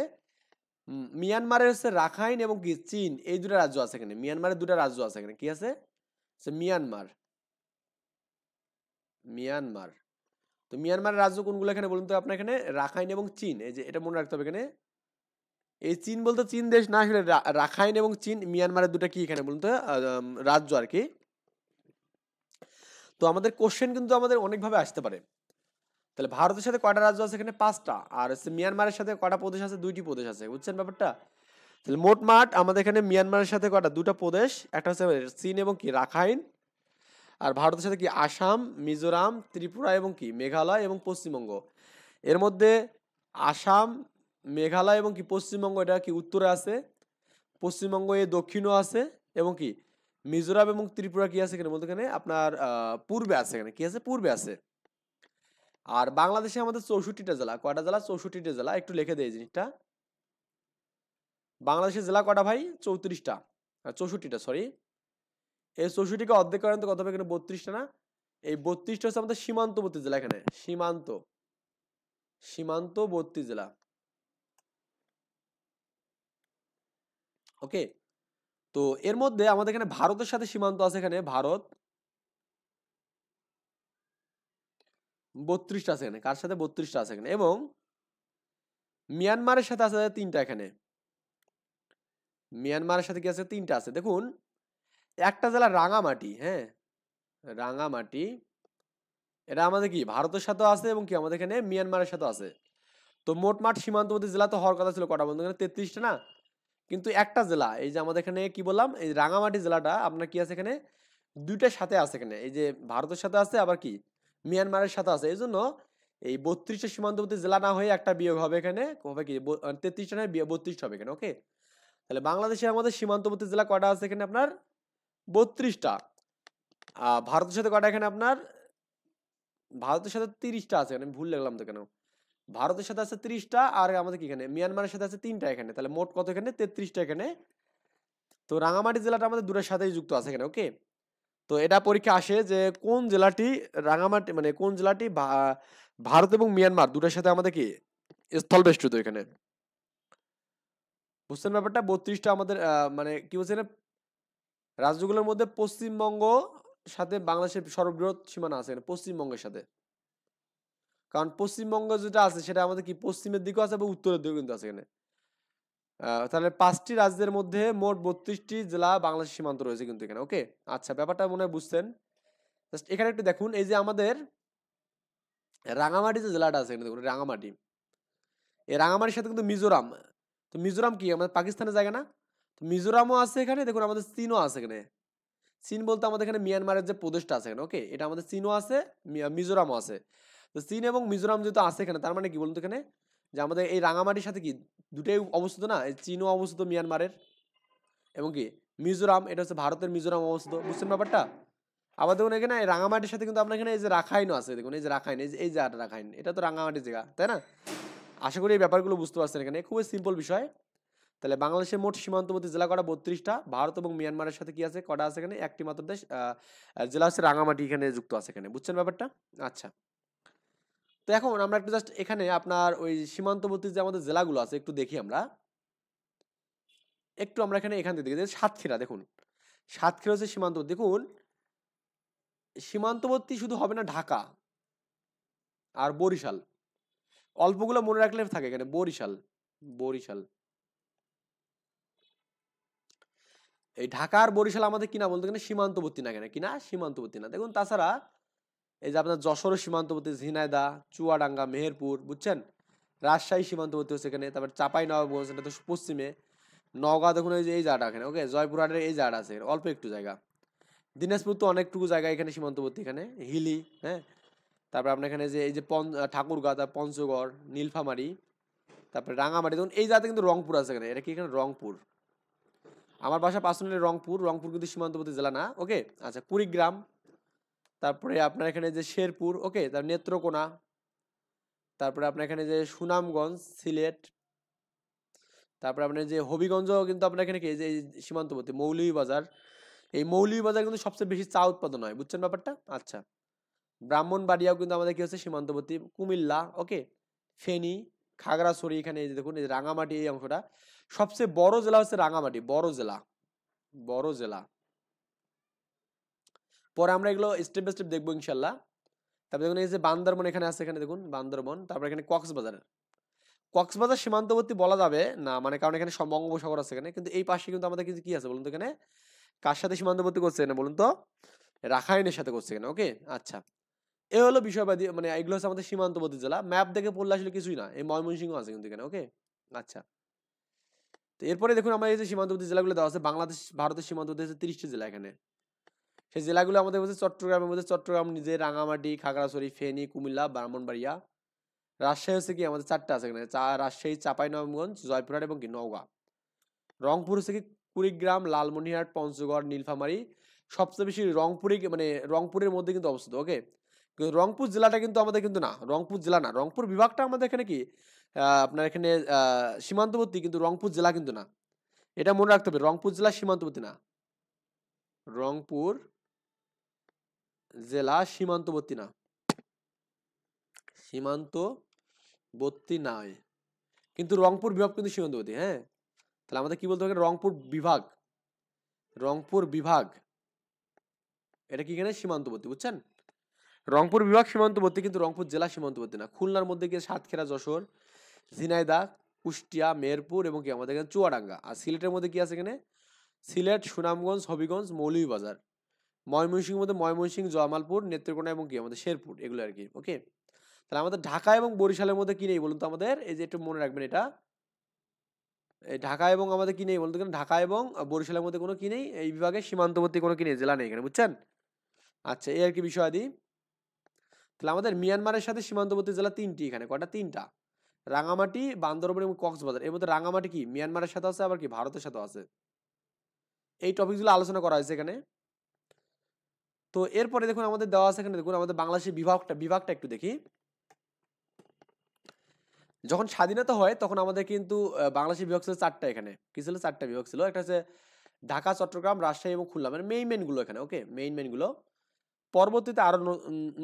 মিয়ানমারের হচ্ছে রাখাইন এবং কি চীন, এই দুটো রাজ্য আছে এখানে। মিয়ানমারের দুটো রাজ্য আছে এখানে। কি আছে? Myanmar, Myanmar. তো মিয়ানমারের রাজ্য কোনগুলো এখানে বলুন তো আপনার? এখানে রাখাইন এবং চীন, এই যে এটা মনে রাখতে হবে এখানে। এই চীন বলতে চীন দেশ না, আসলে রাখাইন এবং চীন, মিয়ানমারের দুটো কি এখানে বলুন তো? রাজ্য আর কি। তো আমাদের কোশ্চেন কিন্তু আমাদের অনেকভাবে আসতে পারে। তাহলে ভারতের সাথে কয়টা রাজ্য আছে এখানে? 5টা। আর হচ্ছে মিয়ানমারের সাথে কয়টা প্রদেশ আছে? 2টি প্রদেশ আছে। বুঝছেন ব্যাপারটা? তাহলে মোটমাট আমাদের এখানে মিয়ানমারের সাথে কয়টা? 2টা প্রদেশ, একটা হচ্ছে চীন এবং কি রাখাইন। আর ভারতের সাথে কি আসাম, মিজোরাম, ত্রিপুরা এবং কি মেঘালয় এবং পশ্চিমবঙ্গ। এর মধ্যে আসাম, মেঘালয় এবং কি পশ্চিমবঙ্গ, এটা কি উত্তরে আছে। পশ্চিমবঙ্গ এই দক্ষিণও আছে। এবং কি মিজোরাম এবং ত্রিপুরা কি আছে এখানে বলতে, এখানে আপনার পূর্বে আছে। এখানে কি আছে? পূর্বে আছে। আর বাংলাদেশে আমাদের 64টা জেলা, কয়টা জেলা? 64টা জেলা। একটু লিখে দেই এই জিনিসটা। বাংলাদেশের জেলা কয়টা ভাই? 34টা, 64টা সরি। এই 64কে অর্ধেক করেন তো কত হবে? এখানে 32টা না? এই 32টা হচ্ছে আমাদের সীমান্তবর্তী জেলা, এখানে সীমান্তবর্তী জেলা। ওকে, তো এর মধ্যে আমাদের এখানে ভারতের সাথে সীমান্ত আছে, এখানে ভারত 32টা আছে এখানে। কার সাথে? 32টা আছে এখানে। এবং মিয়ানমারের সাথে আছে 3টা এখানে। মিয়ানমারের সাথে কি আছে? 3টা আছে। দেখুন, একটা জেলা রাঙামাটি, হ্যাঁ, রাঙামাটি, এটা আমাদের কি ভারতের সাথেও আছে এবং কি আমাদের এখানে মিয়ানমারের সাথেও আছে। তো মোটমাট সীমান্তবর্তী জেলা তো হওয়ার কথা ছিল কটা বন্ধু? এখানে 33টা না? কিন্তু একটা জেলা, এই যে আমাদের এখানে কি বললাম, এই রাঙামাটি জেলাটা আপনার কি আছে এখানে? দুইটার সাথে আছে এখানে, এই যে ভারতের সাথে আছে আবার কি মিয়ানমারের সাথে আছে। এই জন্য এই 32টা সীমান্তবর্তী জেলা না হয়ে একটা বিয়োগ হবে এখানে, হবে কি 33টা নয় 32টা হবে এখানে। ওকে, তাহলে বাংলাদেশে আমাদের সীমান্তবর্তী জেলা কয়টা আছে এখানে? আপনার 32টা। ভারতের সাথে কয়টা এখানে আপনার? ভারতের সাথে 30টা আছে এখানে, আমি ভুল লিখলাম তো কেন? ভারতের সাথে আছে 30টা, আর আমাদের কি এখানে মিয়ানমারের সাথে আছে 3টা এখানে, তাহলে মোট কত এখানে? 33টা এখানে। তো রাঙামাটি জেলাটা আমাদের দুটোর সাথেই যুক্ত আছে এখানে। ওকে, তো এটা পরীক্ষা আসে যে কোন জেলাটি রাঙামাটি, মানে কোন জেলাটি ভারত এবং মিয়ানমার দুটোর সাথে আমাদের কি স্থলবেষ্টিত এখানে। বুঝছেন ব্যাপারটা? 32টা আমাদের মানে কি বলছে না, রাজ্যগুলোর মধ্যে পশ্চিমবঙ্গ সাথে বাংলাদেশের সর্ববৃহৎ সীমানা আছে এখানে, পশ্চিমবঙ্গের সাথে। কারণ পশ্চিমবঙ্গ যেটা আছে সেটা আমাদের কি পশ্চিমের দিকেও আছে এবং উত্তরের দিকেও কিন্তু আছে এখানে। তাহলে 5টি রাজ্যের মধ্যে মোট 32টি জেলা বাংলাদেশ সীমান্ত রয়েছে কিন্তু এখানে। ওকে, আচ্ছা, ব্যাপারটা মনে হয় বুঝছেন। জাস্ট এখানে একটু দেখুন, এই যে আমাদের রাঙামাটি যে জেলাটা আছে এখানে দেখুন, রাঙামাটি, এই রাঙামাটির সাথে কিন্তু মিজোরাম। তো মিজোরাম কি আমাদের পাকিস্তানের জায়গা না? তো মিজোরামও আছে এখানে, দেখুন আমাদের চীনও আছে এখানে। চীন বলতে আমাদের এখানে মিয়ানমারের যে প্রদেশটা আছে এখানে। ওকে, এটা আমাদের চীনও আছে, মিজোরামও আছে। তো চীন এবং মিজোরাম যেহেতু আছে এখানে, তার মানে কি বলুন তো এখানে, যে আমাদের এই রাঙামাটির সাথে কি দুটোই অবস্থিত না? এই চীনও অবস্থিত মিয়ানমারের, এবং কি মিজোরাম, এটা হচ্ছে ভারতের মিজোরাম অবস্থিত। বুঝছেন ব্যাপারটা? আবার দেখুন এখানে এই রাঙামাটির সাথে কিন্তু আপনার এখানে এই যে রাখাইনও আছে, দেখুন এই যে রাখাইন, এই যে রাখাইন, এটা তো রাঙামাটির জায়গা, তাই না? আশা করি এই ব্যাপারগুলো বুঝতে পারছেন। এখানে খুবই সিম্পল বিষয়। তাহলে বাংলাদেশের মোট সীমান্তবর্তী জেলা কটা? 32টা। ভারত এবং মিয়ানমারের সাথে কি আছে? কটা আছে এখানে? একটি মাত্র দেশ জেলা হচ্ছে রাঙামাটি, এখানে যুক্ত আছে এখানে। বুঝছেন ব্যাপারটা? আচ্ছা, তো এখন আমরা একটু জাস্ট এখানে আপনার ওই সীমান্তবর্তী যে আমাদের জেলাগুলো আছে একটু দেখি আমরা। একটু আমরা এখানে এখান থেকে দেখি, সাতক্ষীরা, দেখুন সাতক্ষীরা হচ্ছে সীমান্তবর্তী। দেখুন, সীমান্তবর্তী শুধু হবে না ঢাকা আর বরিশাল, অল্পগুলো মনে রাখলে থাকে এখানে। বরিশাল, বরিশাল, এই ঢাকা আর বরিশাল আমাদের কিনা বলতে গেলে সীমান্তবর্তী না, কেন কিনা সীমান্তবর্তী না। দেখুন তাছাড়া এই যে আপনার যশোরের সীমান্তবর্তী ঝিনাইদহ, চুয়াডাঙ্গা, মেহেরপুর, বুঝছেন, রাজশাহী সীমান্তবর্তী হচ্ছে এখানে। তারপর চাপাই নবাবগঞ্জ, এটা তো পশ্চিমে। নওগাঁ দেখুন এই যে এই জায়গাটা এখানে। ওকে, জয়পুরহাটের এই জায়গাটা আছে এখানে, অল্প একটু জায়গা। দিনাজপুর তো অনেকটুকু জায়গা এখানে সীমান্তবর্তী, এখানে হিলি, হ্যাঁ। তারপর আপনার এখানে যে এই যে ঠাকুরগাঁ, পঞ্চগড়, নীলফামারী, তারপরে রাঙামাটি, দেখুন এই জায়গাতে কিন্তু রংপুর আছে এখানে। এটা কি এখানে রংপুর? আমার বাসা পার্সোনালি রংপুর, রংপুর কিন্তু সীমান্তবর্তী জেলা না। ওকে, আচ্ছা, কুড়িগ্রাম, তারপরে আপনার এখানে যে শেরপুর, ওকে, তার নেত্রকোনা, তারপরে আপনার এখানে যে সুনামগঞ্জ, সিলেট, তারপরে আপনার যে হবিগঞ্জ কিন্তু আপনার এখানে কি যে সীমান্তবর্তী মৌলভীবাজার। এই মৌলভীবাজার কিন্তু সবচেয়ে বেশি চা উৎপাদন হয়। বুঝছেন ব্যাপারটা? আচ্ছা, ব্রাহ্মণবাড়িয়াও কিন্তু আমাদের কি হচ্ছে সীমান্তবর্তী, কুমিল্লা, ওকে, ফেনী, খাগড়াছড়ি, এখানে এই যে দেখুন এই যে রাঙামাটি, এই অংশটা সবচেয়ে বড় জেলা হচ্ছে রাঙামাটি, বড় জেলা, বড় জেলা। পরে আমরা এগুলো স্টেপ বাই স্টেপ দেখবো ইনশাল্লাহ। তারপরে দেখুন এই যে বান্দরবন এখানে আছে, এখানে দেখুন বান্দরবন। তারপরে এখানে কক্সবাজার, কক্সবাজার সীমান্তবর্তী বলা যাবে না, মানে কারণ এখানে বঙ্গোপসাগর আছে এখানে। কিন্তু এই পাশে কিন্তু আমাদের কিছু কি আছে বলুন তো এখানে? কার সাথে সীমান্তবর্তী করছে এখানে বলুন তো? রাখাইনের সাথে করছে এখানে। ওকে, আচ্ছা, এ হলো বিষয়বাদী, মানে এগুলো হচ্ছে আমাদের সীমান্তবর্তী জেলা। ম্যাপ দেখে পড়লে আসলে কিছুই না, এই ময়মনসিংহ আছে কিন্তু এখানে। ওকে, আচ্ছা, তো এরপরে দেখুন আমরা এই যে সীমান্তবর্তী জেলাগুলো দেওয়া আছে, বাংলাদেশ ভারতের সীমান্তবর্তী হচ্ছে 30টি জেলা এখানে। সেই জেলাগুলো আমাদের হচ্ছে চট্টগ্রামের মধ্যে চট্টগ্রাম নিজে, রাঙামাটি, খাগড়াছড়ি, ফেনী, কুমিল্লা, ব্রাহ্মণবাড়িয়া। রাজশাহী হচ্ছে কি আমাদের 4টা আছে এখানে, রাজশাহী, চাঁপাইনবাবগঞ্জ, জয়পুরহাট এবং কি নওগাঁ। রংপুর হচ্ছে কি কুড়িগ্রাম, লালমনিরহাট, পঞ্চগড়, নীলফামারী। সবচেয়ে বেশি রংপুরে, মানে রংপুরের মধ্যে কিন্তু অবস্থিত। ওকে, কিন্তু রংপুর জেলাটা কিন্তু আমাদের কিন্তু না, রংপুর জেলা না, রংপুর বিভাগটা আমাদের এখানে কি আপনার এখানে সীমান্তবর্তী, কিন্তু রংপুর জেলা কিন্তু না। এটা মনে রাখতে হবে, রংপুর জেলা সীমান্তবর্তী না, রংপুর জেলা সীমান্তবর্তী না, সীমান্তবর্তী নয়, কিন্তু রংপুর বিভাগ কিন্তু সীমান্তবর্তী। হ্যাঁ, তাহলে আমাদের কি বলতে হবে, রংপুর বিভাগ, রংপুর বিভাগ এটা কি এখানে সীমান্তবর্তী, বুঝছেন? রংপুর বিভাগ সীমান্তবর্তী, কিন্তু রংপুর জেলা সীমান্তবর্তী না। খুলনার মধ্যে গিয়ে সাতক্ষীরা, যশোর, ঝিনাইদহ, কুষ্টিয়া, মেহেরপুর এবং কি আমাদের এখানে চুয়াডাঙ্গা। আর সিলেটের মধ্যে কি আছে এখানে, সিলেট, সুনামগঞ্জ, হবিগঞ্জ, মৌলভীবাজার। ময়মনসিংহের মধ্যে ময়মনসিংহ, জামালপুর, নেত্রকোনা এবং কি আমাদের শেরপুর, এগুলো আর কি। ওকে, তাহলে আমাদের ঢাকা এবং বরিশালের মধ্যে কি নেই বলুন তো আমাদের, এই যে একটু মনে রাখবেন এটা, এই ঢাকা এবং আমাদের কি নেই বলুন তো, ঢাকা এবং বরিশালের মধ্যে কোনো কি নেই, এই বিভাগে সীমান্তবর্তী কোনো কি নেই, জেলা নেই এখানে, বুঝছেন? আচ্ছা, এই আর কি বিষয়াদি। তাহলে আমাদের মিয়ানমারের সাথে সীমান্তবর্তী জেলা তিনটি, এখানে কটা, তিনটা, রাঙামাটি, বান্দরবান এবং কক্সবাজার। এর মধ্যে রাঙামাটি কি মিয়ানমারের সাথে আছে, আবার কি ভারতের সাথে আছে। এই টপিকগুলো আলোচনা করা হয়েছে এখানে। তো এরপরে দেখুন আমাদের দেওয়া আছে এখানে, দেখুন আমাদের বাংলাদেশের বিভাগটা একটু দেখি। যখন স্বাধীনতা হয় তখন আমাদের কিন্তু বাংলাদেশের বিভাগ ছিল চারটা, এখানে কি ছিল, চারটা বিভাগ ছিল। একটা হচ্ছে ঢাকা, চট্টগ্রাম, রাজশাহী এবং খুলনা, মানে মেইন গুলো এখানে। ওকে, মেইন গুলো। পরবর্তীতে আরো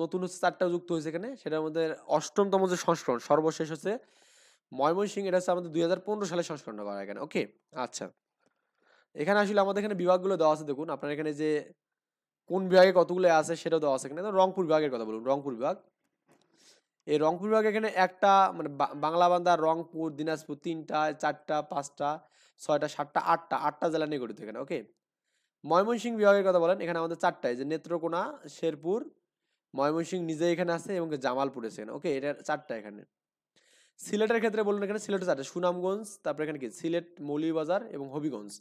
নতুন হচ্ছে চারটা যুক্ত হয়েছে এখানে, সেটার মধ্যে অষ্টমতম যে সংস্করণ সর্বশেষ হচ্ছে ময়মনসিংহ, এটা হচ্ছে আমাদের 2015 সালে সংস্করণ করা এখানে। ওকে, আচ্ছা, এখানে আসলে আমাদের এখানে বিভাগগুলো দেওয়া আছে, দেখুন আপনার এখানে যে কোন বিভাগে কতগুলো আছে সেটাও দেওয়া আছে এখানে। রংপুর বিভাগের কথা বলুন, রংপুর বিভাগ, এই রংপুর বিভাগে এখানে একটা মানে বাংলা বান্দা, রংপুর, দিনাজপুর, তিনটা, চারটা, পাঁচটা, ছয়টা, সাতটা, আটটা জেলা নিয়ে গঠিত এখানে। ওকে, ময়মনসিংহ বিভাগের কথা বলেন, এখানে আমাদের চারটায়, যে নেত্রকোনা, শেরপুর, ময়মনসিংহ নিজে এখানে আছে এবং জামালপুর আছে এখানে। ওকে, এটা চারটা এখানে। সিলেটের ক্ষেত্রে বলুন, এখানে সিলেটে চারটে, সুনামগঞ্জ, তারপরে এখানে কি সিলেট, মৌলভীবাজার এবং হবিগঞ্জ।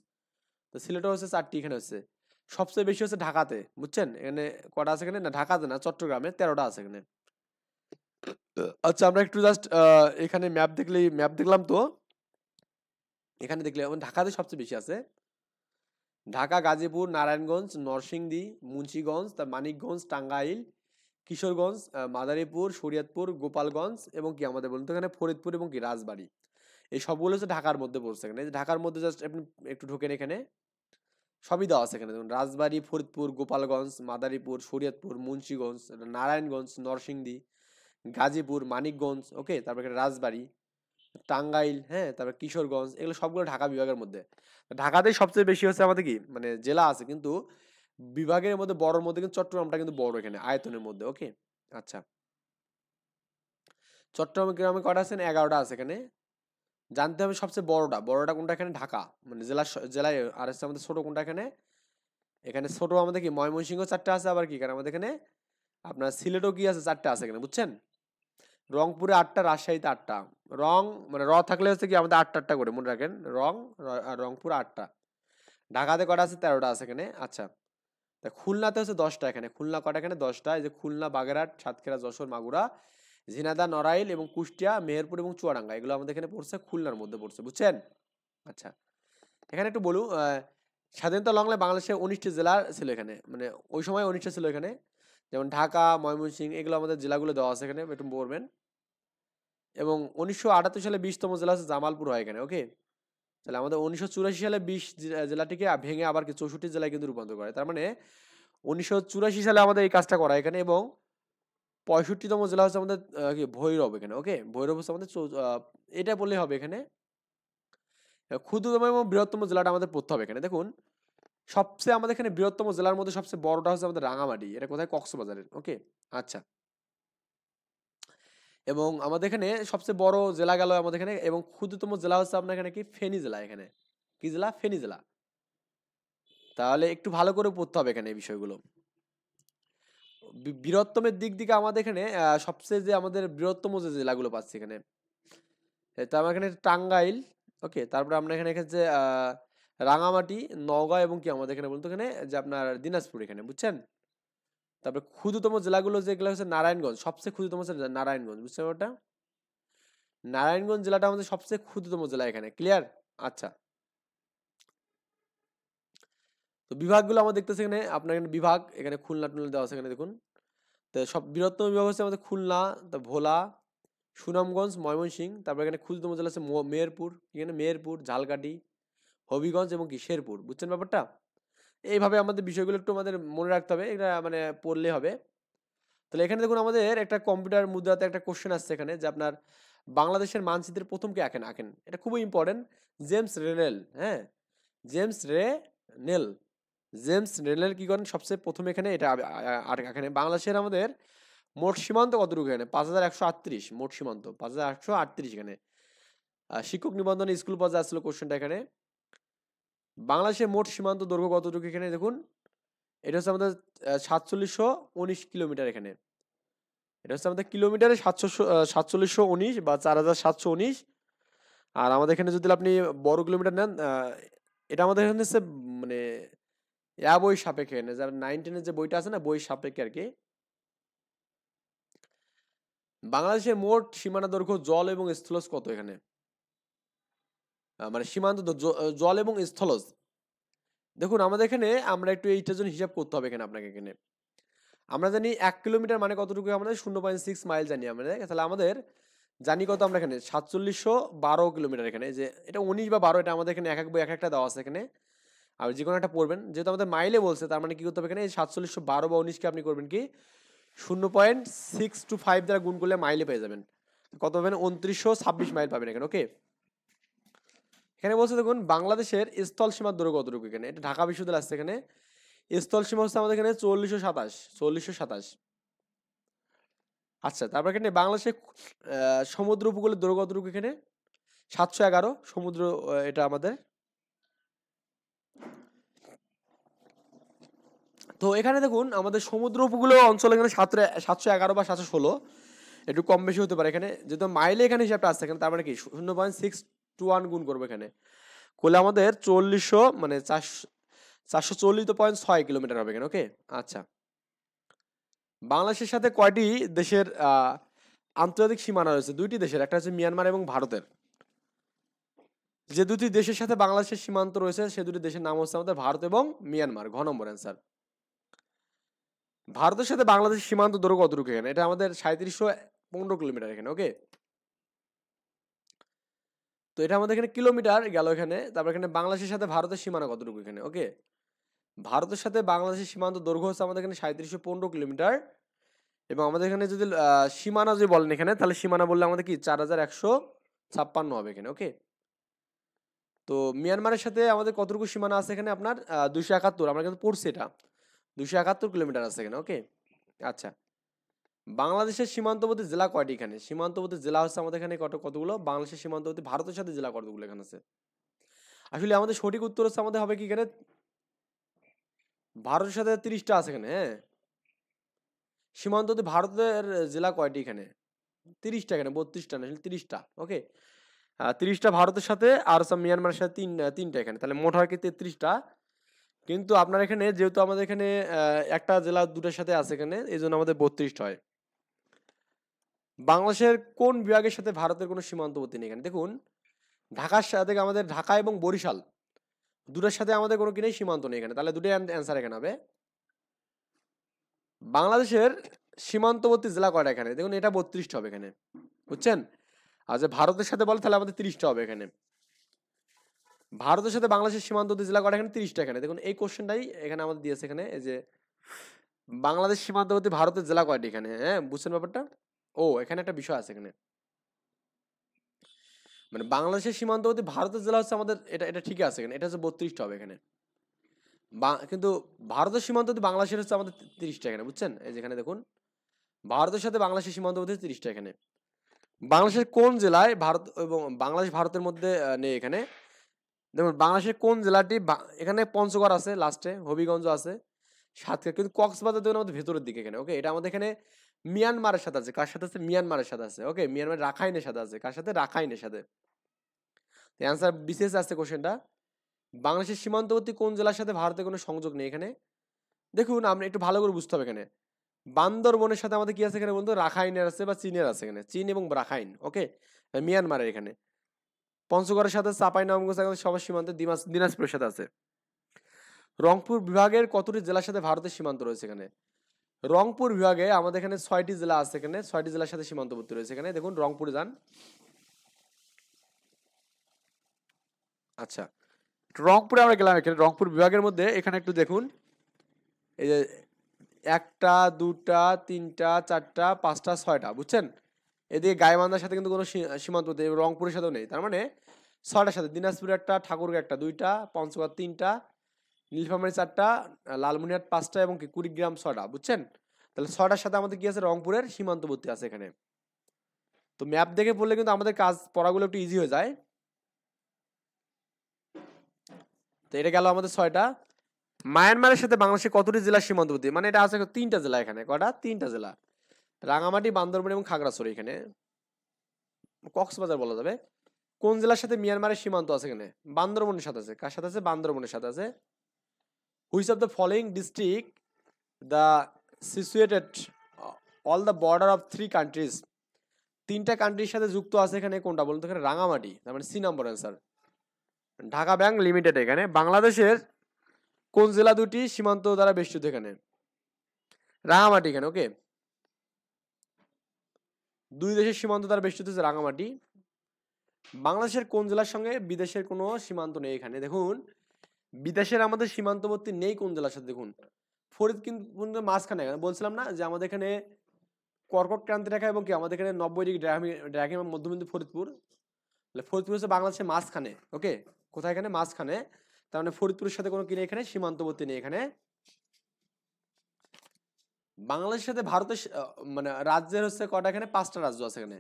তো সিলেটে হচ্ছে চারটি, এখানে হচ্ছে সবচেয়ে বেশি হচ্ছে ঢাকাতে, বুঝছেন? এখানে কটা আছে এখানে, না ঢাকাতে না, চট্টগ্রামে 13টা আছে এখানে। আচ্ছা, আমরা একটু জাস্ট এখানে ম্যাপ দেখলাম তো, এখানে দেখলে ঢাকাতে সবচেয়ে বেশি আছে, ঢাকা, গাজীপুর, নারায়ণগঞ্জ, নরসিংদী, মুন্সিগঞ্জ, তার মানিকগঞ্জ, টাঙ্গাইল, কিশোরগঞ্জ, মাদারীপুর, শরীয়তপুর, গোপালগঞ্জ এবং কি আমাদের বলুন তো এখানে ফরিদপুর এবং কি রাজবাড়ী। এই সবগুলো হচ্ছে ঢাকার মধ্যে পড়ছে এখানে। ঢাকার মধ্যে জাস্ট আপনি একটু ঢোকেন, এখানে সবই দেওয়া আছে এখানে, দেখুন রাজবাড়ী, ফরিদপুর, গোপালগঞ্জ, মাদারীপুর, শরীয়তপুর, মুন্সিগঞ্জ, নারায়ণগঞ্জ, নরসিংদী, গাজীপুর, মানিকগঞ্জ। ওকে, তারপর এখানে রাজবাড়ী, টাঙ্গাইল, হ্যাঁ, তারপর কিশোরগঞ্জ, এগুলো সবগুলো ঢাকা বিভাগের মধ্যে। ঢাকাতেই সবচেয়ে বেশি হচ্ছে আমাদের কি মানে জেলা আছে, কিন্তু বিভাগের মধ্যে বড়র মধ্যে কিন্তু চট্টগ্রামটা কিন্তু বড় এখানে আয়তনের মধ্যে। ওকে, আচ্ছা, চট্টগ্রাম গ্রামে কটা আছেন, 11টা আছে এখানে। জানতে হবে সবচেয়ে বড়টা কোনটা, এখানে ঢাকা, মানে জেলায়। আর হচ্ছে আমাদের ছোট কোনটা এখানে, এখানে ছোট আমাদের কি ময়মনসিংহ চারটা আছে, আবার কি কারণ আমাদের এখানে আপনার সিলেটও কি আছে, চারটা আছে এখানে, বুঝছেন? রংপুরে 8টা, রাজশাহীতে 8টা। মানে থাকলে হচ্ছে কি আমাদের 8টা করে মনে রাখেন, আর রংপুর 8টা। ঢাকাতে কটা আছে, 13টা আছে এখানে। আচ্ছা, তা খুলনাতে হচ্ছে 10টা এখানে। খুলনা কটা এখানে, 10টা। এই যে খুলনা, বাগেরহাট, সাতক্ষীরা, যশোর, মাগুরা, ঝিনাইদহ, নড়াইল এবং কুষ্টিয়া, মেহেরপুর এবং চুয়াডাঙ্গা, এগুলো আমাদের এখানে পড়ছে, খুলনার মধ্যে পড়ছে, বুঝছেন? আচ্ছা, এখানে একটু বলুন, স্বাধীনতা লগ্নে বাংলাদেশে 19টি জেলা ছিল এখানে, মানে ওই সময় 19টা ছিল এখানে। যেমন ঢাকা, ময়মনসিংহ, এগুলো আমাদের জেলাগুলো দেওয়া আছে এখানে, একটু পড়বেন। এবং 1978 সালে 20তম জেলা হচ্ছে জামালপুর হয় এখানে। ওকে, তাহলে আমাদের 1984 সালে 20 জেলাটিকে ভেঙে আবার কি 64 জেলায় কিন্তু রূপান্তর করে। তার মানে 1984 সালে আমাদের এই কাজটা করা এখানে। এবং 65তম জেলা হচ্ছে আমাদের কি ভৈরব এখানে। ওকে, ভৈরব হচ্ছে আমাদের এটা বললেই হবে এখানে। ক্ষুদ্রতম এবং বৃহত্তম জেলাটা আমাদের পড়তে হবে এখানে। দেখুন, সবচেয়ে আমাদের এখানে বৃহত্তম জেলার মধ্যে সবচেয়ে বড়টা হচ্ছে আমাদের রাঙামাটি। এটা কোথায়, কক্সবাজারের। ওকে, আচ্ছা, এবং আমাদের এখানে সবচেয়ে বড় জেলা গেল আমাদের এখানে, এবং ক্ষুদ্রতম জেলা হচ্ছে আপনার এখানে কি ফেনী জেলা এখানে। কি জেলা, ফেনী জেলা। তাহলে একটু ভালো করে পড়তে হবে এখানে এই বিষয়গুলো। বৃহত্তমের দিক দিকে আমাদের এখানে সবচেয়ে যে আমাদের বৃহত্তম যে জেলাগুলো পাচ্ছি এখানে, তো আমার এখানে টাঙ্গাইল। ওকে, তারপরে আমরা এখানে যে রাঙামাটি, নওগাঁ এবং কি আমাদের এখানে বলতো এখানে যে আপনার দিনাজপুর এখানে, বুঝছেন? তারপরে ক্ষুদ্রতম জেলাগুলো যেগুলো হচ্ছে নারায়ণগঞ্জ, সবচেয়ে ক্ষুদ্রতম হচ্ছে নারায়ণগঞ্জ, বুঝছেন ওটা? নারায়ণগঞ্জ জেলাটা আমাদের সবচেয়ে ক্ষুদ্রতম জেলা এখানে। ক্লিয়ার? আচ্ছা, তো বিভাগগুলো আমরা দেখতেছি এখানে, আপনার এখানে বিভাগ এখানে খুলনা টুলনা দেওয়া আছে এখানে, দেখুন। তো সব বৃহত্তম বিভাগ হচ্ছে আমাদের খুলনা, ভোলা, সুনামগঞ্জ, ময়মনসিংহ, তারপর এখানে ক্ষুদ্রতম জেলা আছে মেহেরপুর, এখানে মেহেরপুর, ঝালকাঠি, হবিগঞ্জ এবং কি শেরপুর। বুঝছেন ব্যাপারটা? এইভাবে আমাদের বিষয়গুলো একটু আমাদের মনে রাখতে হবে, এটা মানে পড়লে হবে। তাহলে এখানে দেখুন আমাদের একটা কম্পিউটার মুদ্রাতে একটা কোশ্চেন আসছে এখানে যে আপনার বাংলাদেশের মানচিত্রের প্রথম কে আঁকেন? এটা খুবই ইম্পর্টেন্ট। জেমস রেনেল, হ্যাঁ, জেমস রে নেল জেমস রেনেল কি করেন সবচেয়ে প্রথম এখানে এটা এখানে বাংলাদেশের আমাদের মোট সীমান্ত কতটুকু এখানে 5138 মোট সীমান্ত 5138 এখানে। শিক্ষক নিবন্ধন স্কুল পর্যায়ে আসছিল কোশ্চেনটা এখানে। বাংলাদেশের মোট সীমান্ত দৈর্ঘ্য কতটুকু এখানে দেখুন, এটা হচ্ছে আমাদের 4719 কিলোমিটার এখানে। এটা হচ্ছে আমাদের কিলোমিটারে 4719 বা 4719। আর আমাদের এখানে যদি আপনি বড় কিলোমিটার নেন, এটা আমাদের এখানে হচ্ছে মানে বই সাপেক্ষে এনে যার 19-এর যে বইটা আছে না, বই সাপেক্ষে আর কি। বাংলাদেশের মোট সীমানা দৈর্ঘ্য জল এবং স্থলজ কত এখানে? মানে সীমান্ত জল এবং স্থলজ। দেখুন আমাদের এখানে আমরা একটু এইটার জন্য হিসাব করতে হবে এখানে আপনাকে। এখানে আমরা জানি 1 কিলোমিটার মানে কতটুকু, আমাদের 0.6 মাইল জানি আমরা। তাহলে আমাদের জানি কত আমরা এখানে 4712 কিলোমিটার এখানে, যে এটা 19 বা 12 এটা আমাদের এখানে এক এক বই এক একটা দেওয়া আছে এখানে। আর যে কোনো একটা পড়বেন, যেহেতু আমাদের মাইলে বলছে তার মানে কি করতে হবে এখানে 4712 বা 19কে আপনি করবেন কি 0.625 দ্বারা গুণ করলে মাইলে পেয়ে যাবেন। কত পাবেন? 2926 মাইল পাবেন এখানে। ওকে, এখানে বলছে দেখুন বাংলাদেশের স্থল সীমার দৈর্ঘ্য কতটুকু এখানে, এটা ঢাকা বিশ্ববিদ্যালয় আসছে এখানে। স্থল সীমা হচ্ছে আমাদের এখানে 4427। আচ্ছা, তারপর এখানে বাংলাদেশের সমুদ্র উপকূলের দৈর্ঘ্য কতটুকু এখানে 711 সমুদ্র, এটা আমাদের। তো এখানে দেখুন আমাদের সমুদ্র উপকূলীয় অঞ্চল এখানে 711 বা 716, একটু কম বেশি হতে পারে এখানে, যেহেতু মাইলে এখানে হিসাবটা আসছে এখানে। তার মানে কি 0.621 গুণ করবো এখানে, করলে আমাদের 4400 মানে 440.6 কিলোমিটার হবে এখানে। ওকে, আচ্ছা, বাংলাদেশের সাথে কয়টি দেশের আন্তর্জাতিক সীমানা রয়েছে? দুইটি দেশের, একটা হচ্ছে মিয়ানমার এবং ভারতের। যে দুটি দেশের সাথে বাংলাদেশের সীমান্ত রয়েছে সে দুটি দেশের নাম হচ্ছে আমাদের ভারত এবং মিয়ানমার। ঘ নম্বর অ্যান্সার। ভারতের সাথে বাংলাদেশের সীমান্ত দৈর্ঘ্য কতটুকু এখানে? এটা আমাদের 3715 কিলোমিটার এখানে। ওকে, তো এটা আমাদের এখানে কিলোমিটার গেল এখানে। তারপর এখানে বাংলাদেশের সাথে ভারতের সীমানা কতটুকু এখানে? ওকে, ভারতের সাথে বাংলাদেশের সীমান্ত দৈর্ঘ্য হচ্ছে আমাদের এখানে 3715 কিলোমিটার। এবং আমাদের এখানে যদি সীমানা যদি বলেন এখানে, তাহলে সীমানা বললে আমাদের কি 4156 হবে এখানে। ওকে, তো মিয়ানমারের সাথে আমাদের কতটুকু সীমানা আছে এখানে আপনার 271, আমরা কিন্তু পড়ছি এটা 271 কিলোমিটার আছে এখানে। ওকে, আচ্ছা, বাংলাদেশের সীমান্তবর্তী জেলা কয়টি এখানে? সীমান্তবর্তী জেলা হচ্ছে আমাদের এখানে কতগুলো? বাংলাদেশের সীমান্তবর্তী ভারতের সাথে জেলা কতগুলো এখানে আছে? আসলে আমাদের সঠিক উত্তর হচ্ছে আমাদের হবে কি এখানে ভারতের সাথে 30টা আছে এখানে। হ্যাঁ, সীমান্তবর্তী ভারতের জেলা কয়টি এখানে? 30টা এখানে, 32টা না, 30টা। ওকে, 30টা ভারতের সাথে, আর হচ্ছে মিয়ানমারের সাথে তিনটা এখানে, তাহলে মোট হয় কি 33টা। কিন্তু আপনার এখানে যেহেতু আমাদের এখানে একটা জেলা দুটার সাথে আছে এখানে, এই জন্য আমাদের 32টা হয়। বাংলাদেশের কোন বিভাগের সাথে ভারতের কোনো সীমান্তবর্তী নেই এখানে? দেখুন ঢাকার সাথে আমাদের ঢাকা এবং বরিশাল দুটার সাথে আমাদের কোনো কি নেই, সীমান্ত নেই এখানে। তাহলে দুটোই অ্যান্সার এখানে হবে। বাংলাদেশের সীমান্তবর্তী জেলা কয়টা এখানে? দেখুন এটা 32টা হবে এখানে, বুঝছেন। আর যে ভারতের সাথে বলে তাহলে আমাদের 30টা হবে এখানে। ভারতের সাথে বাংলাদেশের সীমান্তবর্তী জেলা কয়টা এখানে? 30টা এখানে। দেখুন এই কোশ্চেনটাই এখানে আমাদের দিয়েছে এখানে, এই যে বাংলাদেশ সীমান্তবর্তী ভারতের জেলা কয়টি এখানে। হ্যাঁ, বুঝছেন ব্যাপারটা। ও, এখানে একটা বিষয় আছে এখানে, মানে বাংলাদেশের সীমান্তবর্তী ভারতের জেলা হচ্ছে আমাদের, এটা এটা ঠিকই আছে এখানে, এটা হচ্ছে 32টা হবে এখানে। কিন্তু ভারতের সীমান্তবর্তী বাংলাদেশের হচ্ছে আমাদের 30টা এখানে, বুঝছেন। এই যেখানে দেখুন ভারতের সাথে বাংলাদেশের সীমান্তবর্তী 30টা এখানে। বাংলাদেশের কোন জেলায় ভারত এবং বাংলাদেশ ভারতের মধ্যে নেই এখানে? দেখুন বাংলাদেশের কোন জেলাটি, এখানে পঞ্চগড় আছে লাস্টে, হবিগঞ্জ আছে, সাতক্ষীরা, কিন্তু কক্সবাজার দেখুন আমাদের ভেতরের দিকে এখানে। ওকে, এটা আমাদের এখানে মিয়ানমারের সাথে আছে। কার সাথে আছে? মিয়ানমারের সাথে আছে। ওকে, মিয়ানমার রাখাইনের সাথে আছে। কার সাথে? রাখাইনের সাথে। অ্যান্সার বিশেষ আসছে কোশ্চেনটা। বাংলাদেশের সীমান্তবর্তী কোন জেলার সাথে ভারতের কোনো সংযোগ নেই এখানে? দেখুন আমরা একটু ভালো করে বুঝতে হবে এখানে। বান্দরবনের সাথে আমাদের কি আছে এখানে বলতো? রাখাইনের আছে বা চীনের আছে এখানে, চীন এবং রাখাইন। ওকে, মিয়ানমারের এখানে। পঞ্চগড়ের সাথে চাঁপাইনবাবগঞ্জ সবার সীমান্তে দিনাজপুরের সাথে আছে। রংপুর বিভাগের কতটি জেলার সাথে ভারতের সীমান্ত রয়েছে এখানে? রংপুর বিভাগে আমাদের এখানে 6টি জেলা আছে, এখানে 6টি জেলার সাথে সীমান্তবর্তী রয়েছে। এখানে দেখুন রংপুরে যান। আচ্ছা, রংপুরে আমরা গেলাম, এখানে রংপুর বিভাগের মধ্যে এখানে একটু দেখুন, এই যে 1টা 2টা 3টা 4টা 5টা 6টা, বুঝছেন? এদিকে গাইবান্ধার সাথে কিন্তু কোনো সীমান্তবর্তী, রংপুরের সাথেও নেই। তার মানে 6টার সাথে দিনাজপুর 1টা, ঠাকুরগাঁও 1টা, 2টা, পঞ্চগড় 3টা, নীলফামারী 4টা, লালমনিরহাট 5টা এবং কি কুড়িগ্রাম 6টা, বুঝছেন? তাহলে 6টার সাথে আমাদের কি আছে, রংপুরের সীমান্তবর্তী আছে এখানে। তো ম্যাপ দেখে পড়লে কিন্তু আমাদের কাজ পড়াগুলো একটু ইজি হয়ে যায়। তো এটা গেল আমাদের 6টা। মায়ানমারের সাথে বাংলাদেশের কতটি জেলা সীমান্তবর্তী, মানে এটা আছে 3টা জেলা এখানে, কটা 3টা জেলা, রাঙামাটি, বান্দরবান এবং খাগড়াছড়ি। এখানে কক্সবাজার বলা যাবে। কোন জেলার সাথে মিয়ানমারের সীমান্ত আছে? এখানে বান্দরবনের সাথে আছে। কার সাথে আছে? বান্দরবনের সাথে আছে। Which of the following district the situated all the border of 3 countries, 3টা কান্ট্রির সাথে যুক্ত আছে এখানে কোনটা বলুন তো? এখানে রাঙামাটি, তার মানে সি নম্বর অ্যান্সার। Dhaka bank limited. এখানে বাংলাদেশের কোন জেলা দুটি সীমান্ত দ্বারা বেষ্টিত? এখানে রাঙামাটি। এখানে ওকে, দুই দেশের সীমান্ত দ্বারা বেষ্টিত হচ্ছে রাঙামাটি। বাংলাদেশের কোন জেলার সঙ্গে বিদেশের কোনো সীমান্ত নেই? এখানে দেখুন বিদেশের আমাদের সীমান্তবর্তী নেই কোন জেলার সাথে? দেখুন ফরিদ কিন্তু মাঝখানে, এখানে বলছিলাম না যে আমাদের এখানে কর্কট ক্রান্তি রেখা এবং কি আমাদের এখানে 90 ডিগ্রি ড্রাগিং মধ্যবিন্দু ফরিদপুর। তাহলে ফরিদপুর হচ্ছে বাংলাদেশের মাঝখানে। ওকে, কোথায়? এখানে মাঝখানে। তার মানে ফরিদপুরের সাথে কোনো কি নেই এখানে? সীমান্তবর্তী নেই এখানে। বাংলাদেশের সাথে ভারতের মানে রাজ্যের হচ্ছে কটা? এখানে 5টা রাজ্য আছে এখানে,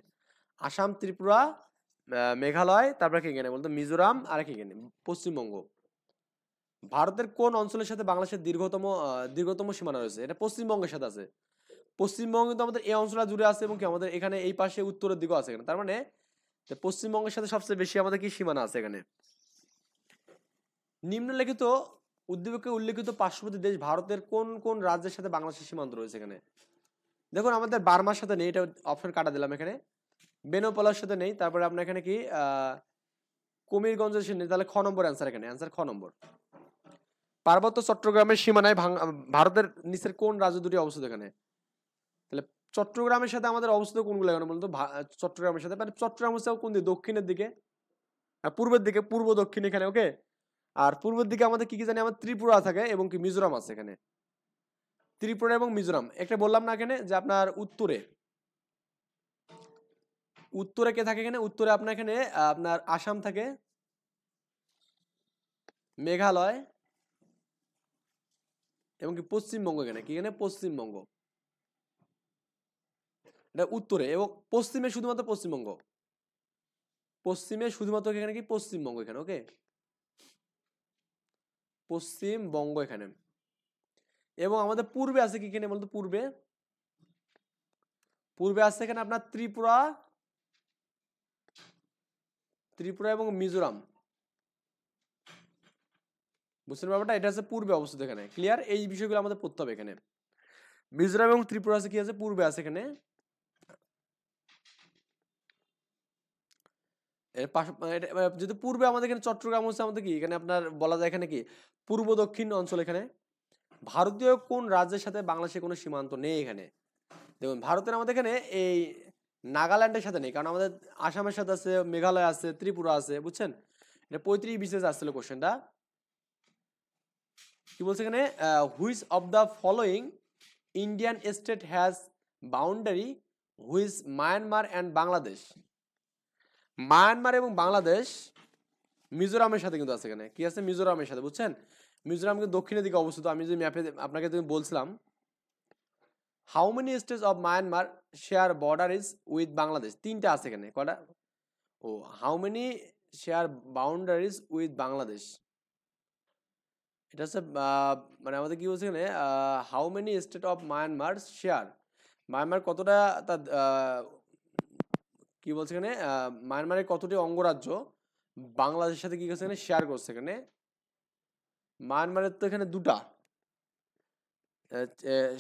আসাম, ত্রিপুরা, মেঘালয়, তারপরে কি এখানে বলতো মিজোরাম, আর কি এখানে পশ্চিমবঙ্গ। ভারতের কোন অঞ্চলের সাথে বাংলাদেশের দীর্ঘতম সীমানা রয়েছে? এটা পশ্চিমবঙ্গের সাথে আছে। পশ্চিমবঙ্গ কিন্তু আমাদের এই অঞ্চলটা জুড়ে আছে এবং কি আমাদের এখানে এই পাশে উত্তরের দিকেও আছে এখানে। তার মানে পশ্চিমবঙ্গের সাথে সবচেয়ে বেশি আমাদের কি সীমানা আছে এখানে। নিম্নলিখিত উদ্দীপকে উল্লেখিত পার্শ্ববর্তী দেশ ভারতের কোন কোন রাজ্যের সাথে বাংলাদেশের সীমান্ত রয়েছে? এখানে দেখুন আমাদের বার্মার সাথে নেই, এটা অপশন কাটা দিলাম এখানে। বেনোপলার সাথে নেই। তারপরে আপনার এখানে কি কুমিরগঞ্জের সাথে নেই। তাহলে খ নম্বর অ্যান্সার, এখানে অ্যান্সার খ নম্বর। পার্বত্য চট্টগ্রামের সীমানায় ভারতের নিচের কোন রাজ্য দুটি অবস্থিত? এখানে তাহলে চট্টগ্রামের সাথে আমাদের অবস্থিত কোনগুলো? এখানে বলতো চট্টগ্রামের সাথে, মানে চট্টগ্রাম হচ্ছে কোন দিকে? দক্ষিণের দিকে, পূর্বের দিকে, পূর্ব দক্ষিণ এখানে। ওকে, আর পূর্বের দিকে আমাদের কি কি জানি, আমার ত্রিপুরা থাকে এবং কি মিজোরাম আছে এখানে। ত্রিপুরা এবং মিজোরাম। একটা বললাম না এখানে যে আপনার উত্তরে, উত্তরে কে থাকে? এখানে উত্তরে আপনার এখানে আপনার আসাম থাকে, মেঘালয় এবং কি পশ্চিমবঙ্গ। এখানে কি? এখানে পশ্চিমবঙ্গ, এটা উত্তরে। এবং পশ্চিমে শুধুমাত্র পশ্চিমবঙ্গ, পশ্চিমে শুধুমাত্র এখানে কি? পশ্চিমবঙ্গ এখানে। ওকে, পশ্চিমবঙ্গ এখানে। এবং আমাদের পূর্বে আছে কি? এখানে বলতো পূর্বে, পূর্বে আছে এখানে আপনার ত্রিপুরা, ত্রিপুরা এবং মিজোরাম। বুঝছেন ব্যাপারটা? এটা হচ্ছে পূর্বে অবস্থিত এখানে। ক্লিয়ার? এই বিষয়গুলো আমাদের পড়তে হবে এখানে। মিজোরাম এবং ত্রিপুরা আছে কি আছে? পূর্বে আছে এখানে। যদি পূর্বে আমাদের এখানে চট্টগ্রাম হচ্ছে আমাদের কি এখানে আপনার বলা যায় এখানে কি পূর্ব দক্ষিণ অঞ্চল। এখানে ভারতীয় কোন রাজ্যের সাথে বাংলাদেশের কোনো সীমান্ত নেই? এখানে দেখুন ভারতের আমাদের এখানে এই নাগাল্যান্ডের সাথে নেই, কারণ আমাদের আসামের সাথে আছে, মেঘালয় আছে, ত্রিপুরা আছে। বুঝছেন? এটা 35 বিশেষ আসছিল কোশ্চেনটা। কি বলছে এখানে? Which of the following Indian state has boundary which Myanmar and Bangladesh? Myanmar এবং বাংলাদেশ মিজোরামের সাথে কিন্তু আছে। এখানে কি আছে? মিজোরামের সাথে। বুঝছেন? মিজোরাম কিন্তু দক্ষিণের দিকে অবস্থিত। আমি যে ম্যাপে আপনাকে বলছিলাম, how many states of Myanmar share border is with Bangladesh? 3টা আছে এখানে। কটা? ও, how many share boundaries with Bangladesh, এটা হচ্ছে মানে আমাদের কি বলছে এখানে, how many state of Myanmar share, Myanmar কতটা তার কি বলছে এখানে, মায়ানমারের কতটি অঙ্গরাজ্য বাংলাদেশের সাথে কি করছে এখানে? শেয়ার করছে এখানে। মায়ানমারের তো এখানে 2টা,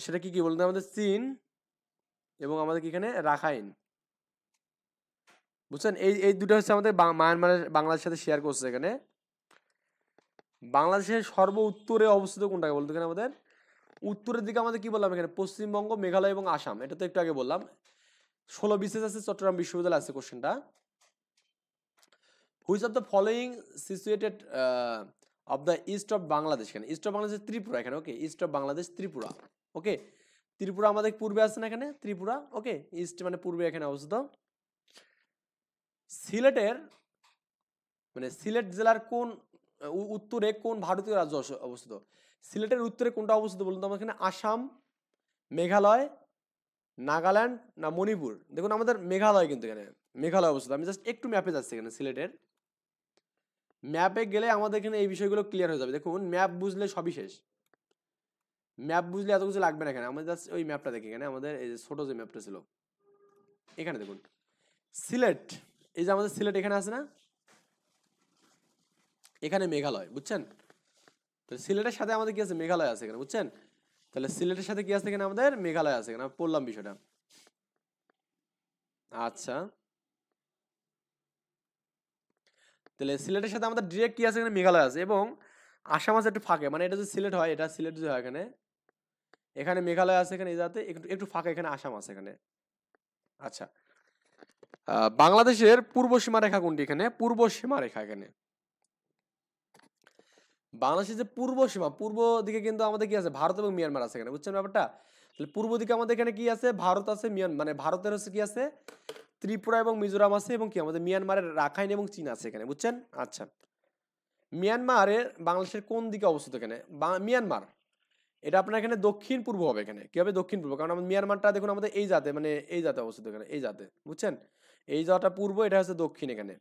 সেটা কি কি বলতে আমাদের? চীন এবং আমাদের কি এখানে রাখাইন। বুঝছেন? এই এই দুটো হচ্ছে আমাদের মায়ানমারের বাংলাদেশের সাথে শেয়ার করছে এখানে। বাংলাদেশের সর্ব উত্তরে অবস্থিত কোনটাকে বলতে? এখানে আমাদের উত্তরের দিকে আমাদের কি বললাম এখানে পশ্চিমবঙ্গ, মেঘালয় এবং আসাম, এটা তো একটু আগে বললাম। 16 বিসিএস আছে, চট্টগ্রাম বিশ্ববিদ্যালয় আছে কোশ্চেনটা। Which of the following situated of the east of Bangladesh, এখানে ইস্ট অফ বাংলাদেশ ত্রিপুরা, এখানে ওকে ইস্ট অফ বাংলাদেশ ত্রিপুরা, ওকে ত্রিপুরা আমাদের পূর্বে আছে না এখানে ত্রিপুরা, ওকে ইস্ট মানে পূর্বে এখানে অবস্থিত। সিলেটের মানে সিলেট জেলার কোন উত্তরে কোন ভারতীয় রাজ্য অবস্থিত? সিলেটের উত্তরে কোনটা অবস্থিত বলুন তো আমার এখানে? আসাম, মেঘালয়, নাগাল্যান্ড না মণিপুর? দেখুন আমাদের মেঘালয়, কিন্তু এখানে মেঘালয় অবস্থিত। আমি জাস্ট একটু ম্যাপে যাচ্ছি এখানে সিলেটের ম্যাপে গেলে আমাদের এখানে এই বিষয়গুলো ক্লিয়ার হয়ে যাবে। দেখুন ম্যাপ বুঝলে সবই শেষ, ম্যাপ বুঝলে এত কিছু লাগবে না। এখানে আমাদের জাস্ট ওই ম্যাপটা দেখি, এখানে আমাদের এই যে ছোট যে ম্যাপটা ছিল এখানে দেখুন সিলেট, এই যে আমাদের সিলেট এখানে আছে না, এখানে মেঘালয়, বুঝছেন? তাহলে সিলেটের সাথে আমাদের কি আছে? মেঘালয় আছে এখানে, বুঝছেন? তাহলে সিলেটের সাথে কি আছে এখানে? আমাদের মেঘালয় আছে এখানে, পড়লাম বিষয়টা। আচ্ছা, তাহলে সিলেটের সাথে আমাদের ডিরেক্ট কি আছে এখানে? মেঘালয় আছে এবং আসাম আছে একটু ফাঁকে, মানে এটা যদি সিলেট হয়, এটা সিলেট যদি হয় এখানে, এখানে মেঘালয় আছে এখানে, এই যাতে একটু একটু ফাঁকা, এখানে আসাম আছে এখানে। আচ্ছা, বাংলাদেশের পূর্ব সীমা রেখা কোনটি? এখানে পূর্ব সীমা রেখা, এখানে বাংলাদেশের যে পূর্ব সীমা, পূর্ব দিকে কিন্তু আমাদের কি আছে? ভারত এবং মিয়ানমার আছে এখানে, বুঝছেন ব্যাপারটা? তাহলে পূর্ব দিকে আমাদের এখানে কি আছে? ভারত আছে, মানে ভারতের হচ্ছে কি আছে? ত্রিপুরা এবং মিজোরাম আছে এবং কি আমাদের মিয়ানমারের রাখাইন এবং চীন আছে এখানে, বুঝছেন? আচ্ছা, মিয়ানমারের বাংলাদেশের কোন দিকে অবস্থিত এখানে? মিয়ানমার এটা আপনার এখানে দক্ষিণ পূর্ব হবে, এখানে কি হবে? দক্ষিণ পূর্ব, কারণ আমাদের মিয়ানমারটা দেখুন আমাদের এই জাতে, মানে এই জাতে অবস্থিত এখানে, এই জাতে, বুঝছেন? এই জায়গাটা পূর্ব, এটা হচ্ছে দক্ষিণ এখানে।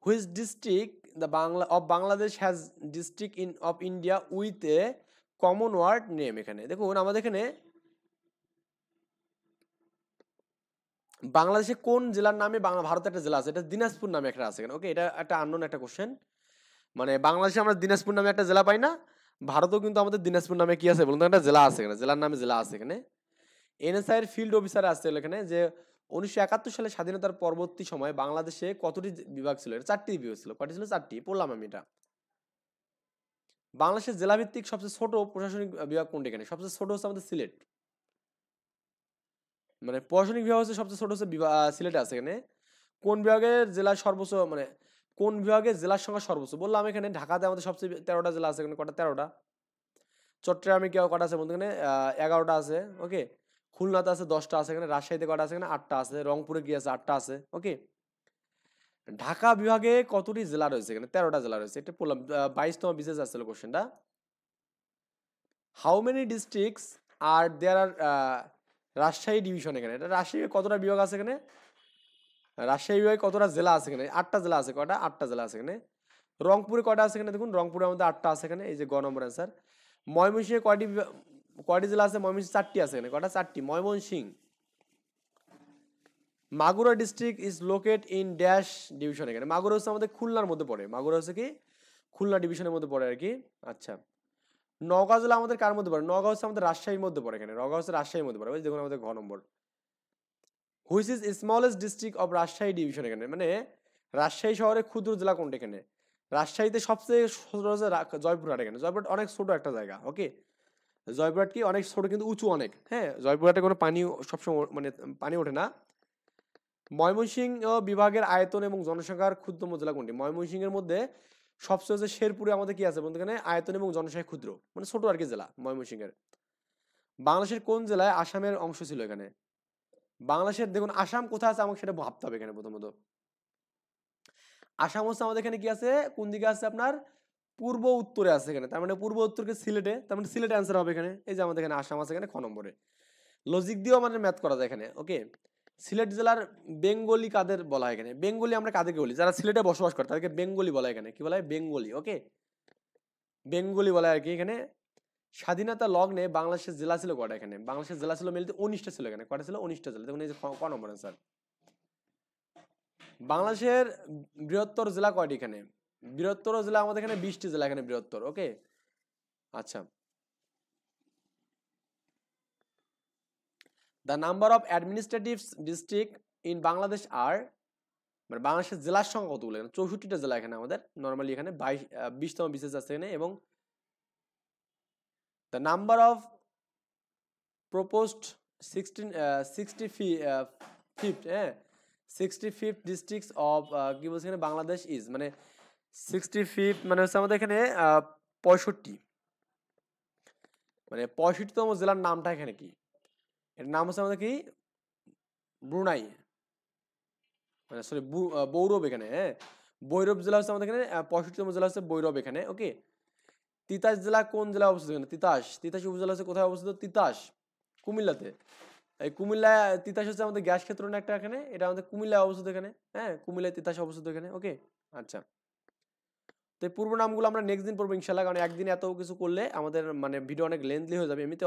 Which district the Bangla of Bangladesh has district in of India with a common word name? এখানে দেখুন আমাদের এখানে বাংলাদেশে কোন জেলার নামে ভারতের একটা জেলা আছে, এটা দিনাজপুর নামে একটা আছে এখানে, ওকে এটা একটা আননোন একটা কোশ্চেন। মানে বাংলাদেশে আমরা দিনাজপুর নামে একটা জেলা পাই না, ভারতেও কিন্তু আমাদের দিনাজপুর নামে কি আছে বলুন তো? একটা জেলা আছে এখানে, জেলার নামে জেলা আছে এখানে। এনএসআই এর ফিল্ড অফিসার আসছে এখানে যে 1971 সালে স্বাধীনতার পরবর্তী সময় বাংলাদেশে কতটি বিভাগ ছিল? এটা 4টি বিভাগ ছিল। কয়টি ছিল? 4টি, পড়লাম আমি এটা। বাংলাদেশের জেলাভিত্তিক সবচেয়ে ছোট প্রশাসনিক বিভাগ কোনটি? এখানে সবচেয়ে ছোট হচ্ছে আমাদের সিলেট, মানে প্রশাসনিক বিভাগ হচ্ছে সবচেয়ে ছোট হচ্ছে সিলেটে আছে এখানে। কোন বিভাগের জেলার সর্বোচ্চ, মানে কোন বিভাগের জেলার সংখ্যা সর্বোচ্চ? বললাম এখানে ঢাকাতে আমাদের সবচেয়ে 13টা জেলা আছে এখানে, কটা? 13টা। চট্টগ্রামে কি কটা আছে বলতে? এখানে 11টা আছে, ওকে। খুলনাতে আছে 10টা আছে এখানে, রাজশাহীতে কটা আছে এখানে? 8টা আছে, রংপুরে কি আছে? 8টা আছে, ওকে। ঢাকা বিভাগে কতটি জেলা রয়েছে? এখানে 13টা জেলা রয়েছে, এটা বললাম। 22তম বিশেষ আসছিল কোশ্চেনটা। How many districts are there are Rajshahi division? এখানে এটা রাজশাহী কতটা বিভাগ আছে এখানে? রাজশাহী বিভাগে কতটা জেলা আছে এখানে? 8টা জেলা আছে, কয়টা? 8টা জেলা আছে এখানে। রংপুরে কয়টা আছে এখানে? দেখুন রংপুরে আমাদের 8টা আছে এখানে, এই যে গ নম্বর অ্যান্সার। ময়মনসিংহে কয়টি জেলা আছে? ময়মনসিংহ 4টি আছে এখানে, কয়টা? 4টি, Mymensingh. Magura district is locate in dash division? এখানে মাগুরা হচ্ছে আমাদের খুলনার মধ্যে পড়ে, মাগুরা হচ্ছে কি খুলনা ডিভিশনের মধ্যে পড়ে আর কি। আচ্ছা, নওগাঁ জেলা আমাদের কার মধ্যে পড়ে? নওগাঁ হচ্ছে আমাদের রাজশাহীর মধ্যে পড়ে, এখানে নওগাঁ হচ্ছে রাজশাহীর মধ্যে পড়ে, ওই দেখুন আমাদের ঘ নম্বর। Which is smallest district of Rajshahi division? এখানে মানে রাজশাহী শহরের ক্ষুদ্র জেলা কোনটা? এখানে রাজশাহীতে সবচেয়ে ছোট হচ্ছে জয়পুরহাট, এখানে জয়পুরহাট অনেক ছোট একটা জায়গা, ওকে। জয়পুরহাট কি অনেক ছোট কিন্তু উঁচু অনেক, হ্যাঁ। জয়পুরহাটে কোনো পানি সবসময় মানে পানি ওঠে না। ময়মনসিংহ বিভাগের আয়তন এবং জনসংখ্যার ক্ষুদ্রতম জেলা কোনটি? ময়মনসিংহের মধ্যে সবচেয়ে হচ্ছে শেরপুরে আমাদের কি আছে বলতে? এখানে আয়তন এবং জনসংখ্যা ক্ষুদ্র, মানে ছোট আর কি জেলা ময়মনসিংহের। বাংলাদেশের কোন জেলায় আসামের অংশ ছিল? এখানে বাংলাদেশের দেখুন আসাম কোথায় আছে আমাকে সেটা ভাবতে হবে এখানে প্রথমত। আসাম হচ্ছে আমাদের এখানে কি আছে? কোন দিকে আছে? আপনার পূর্ব উত্তরে আছে এখানে, তার মানে পূর্ব উত্তরকে সিলেটে, তার মানে সিলেটে অ্যান্সার হবে এখানে। এই যে আমাদের এখানে আসাম আছে এখানে খ নম্বরে। লজিক দিয়েও আমাদের ম্যাথ করা যায় এখানে, ওকে। সিলেট জেলার বেঙ্গলি কাদের বলা হয়? এখানে বেঙ্গলি আমরা কাদেরকে বলি? যারা সিলেটে বসবাস করে তাদেরকে বেঙ্গলি বলা হয় এখানে, কি বলা হয়? বেঙ্গলি, ওকে। বেঙ্গলি বলা হয় আর কি এখানে। স্বাধীনতা লগ্নে বাংলাদেশের জেলা ছিল কয়টা? এখানে বাংলাদেশের জেলা ছিল মিলতে 19টা ছিল, এখানে কয়টা ছিল? 19টা জেলা। দেখুন এই যে ক নম্বর অ্যান্সার। বাংলাদেশের বৃহত্তর জেলা কয়টি? এখানে বৃহত্তর জেলা আমাদের এখানে 20টি জেলা এখানে বৃহত্তর, ওকে। আচ্ছা, the number of administrative district in Bangladesh আর, মানে বাংলাদেশের জেলার সংখ্যা কতগুলো? এখানে 64টা জেলা এখানে আমাদের নর্মালি, এখানে 20তম বিশেষ আছে এখানে এবং the number of proposed 65th, হ্যাঁ 65th ডিস্ট্রিক্টস অফ কি বলছে এখানে বাংলাদেশ ইজ, মানে 65 মানে হচ্ছে আমাদের এখানে 65, মানে 65তম জেলার নামটা এখানে কি, এর নাম হচ্ছে আমাদের কি ব্রুনাই, মানে সরি বৌরব এখানে, হ্যাঁ বৈরব জেলা হচ্ছে আমাদের এখানে 65তম জেলা হচ্ছে বৈরব এখানে, ওকে। তিতাস জেলা কোন জেলা অবস্থিত এখানে, তিতাস উপজেলা হচ্ছে কোথায় অবস্থিত, তিতাস কুমিল্লাতে। এই কুমিল্লা তিতাস হচ্ছে আমাদের গ্যাস ক্ষেত্র না একটা এখানে, এটা আমাদের কুমিল্লায় অবস্থিত এখানে, হ্যাঁ কুমিল্লায় তিতাস অবস্থিত এখানে, ওকে। আচ্ছা, তো এই পূর্ব নামগুলো আমরা নেক্সট দিন পড়বো ইনশাল্লাহ, কারণ একদিন এত কিছু করলে আমাদের মানে ভিডিও অনেক লেন্থলি হয়ে যাবে এমনিতে।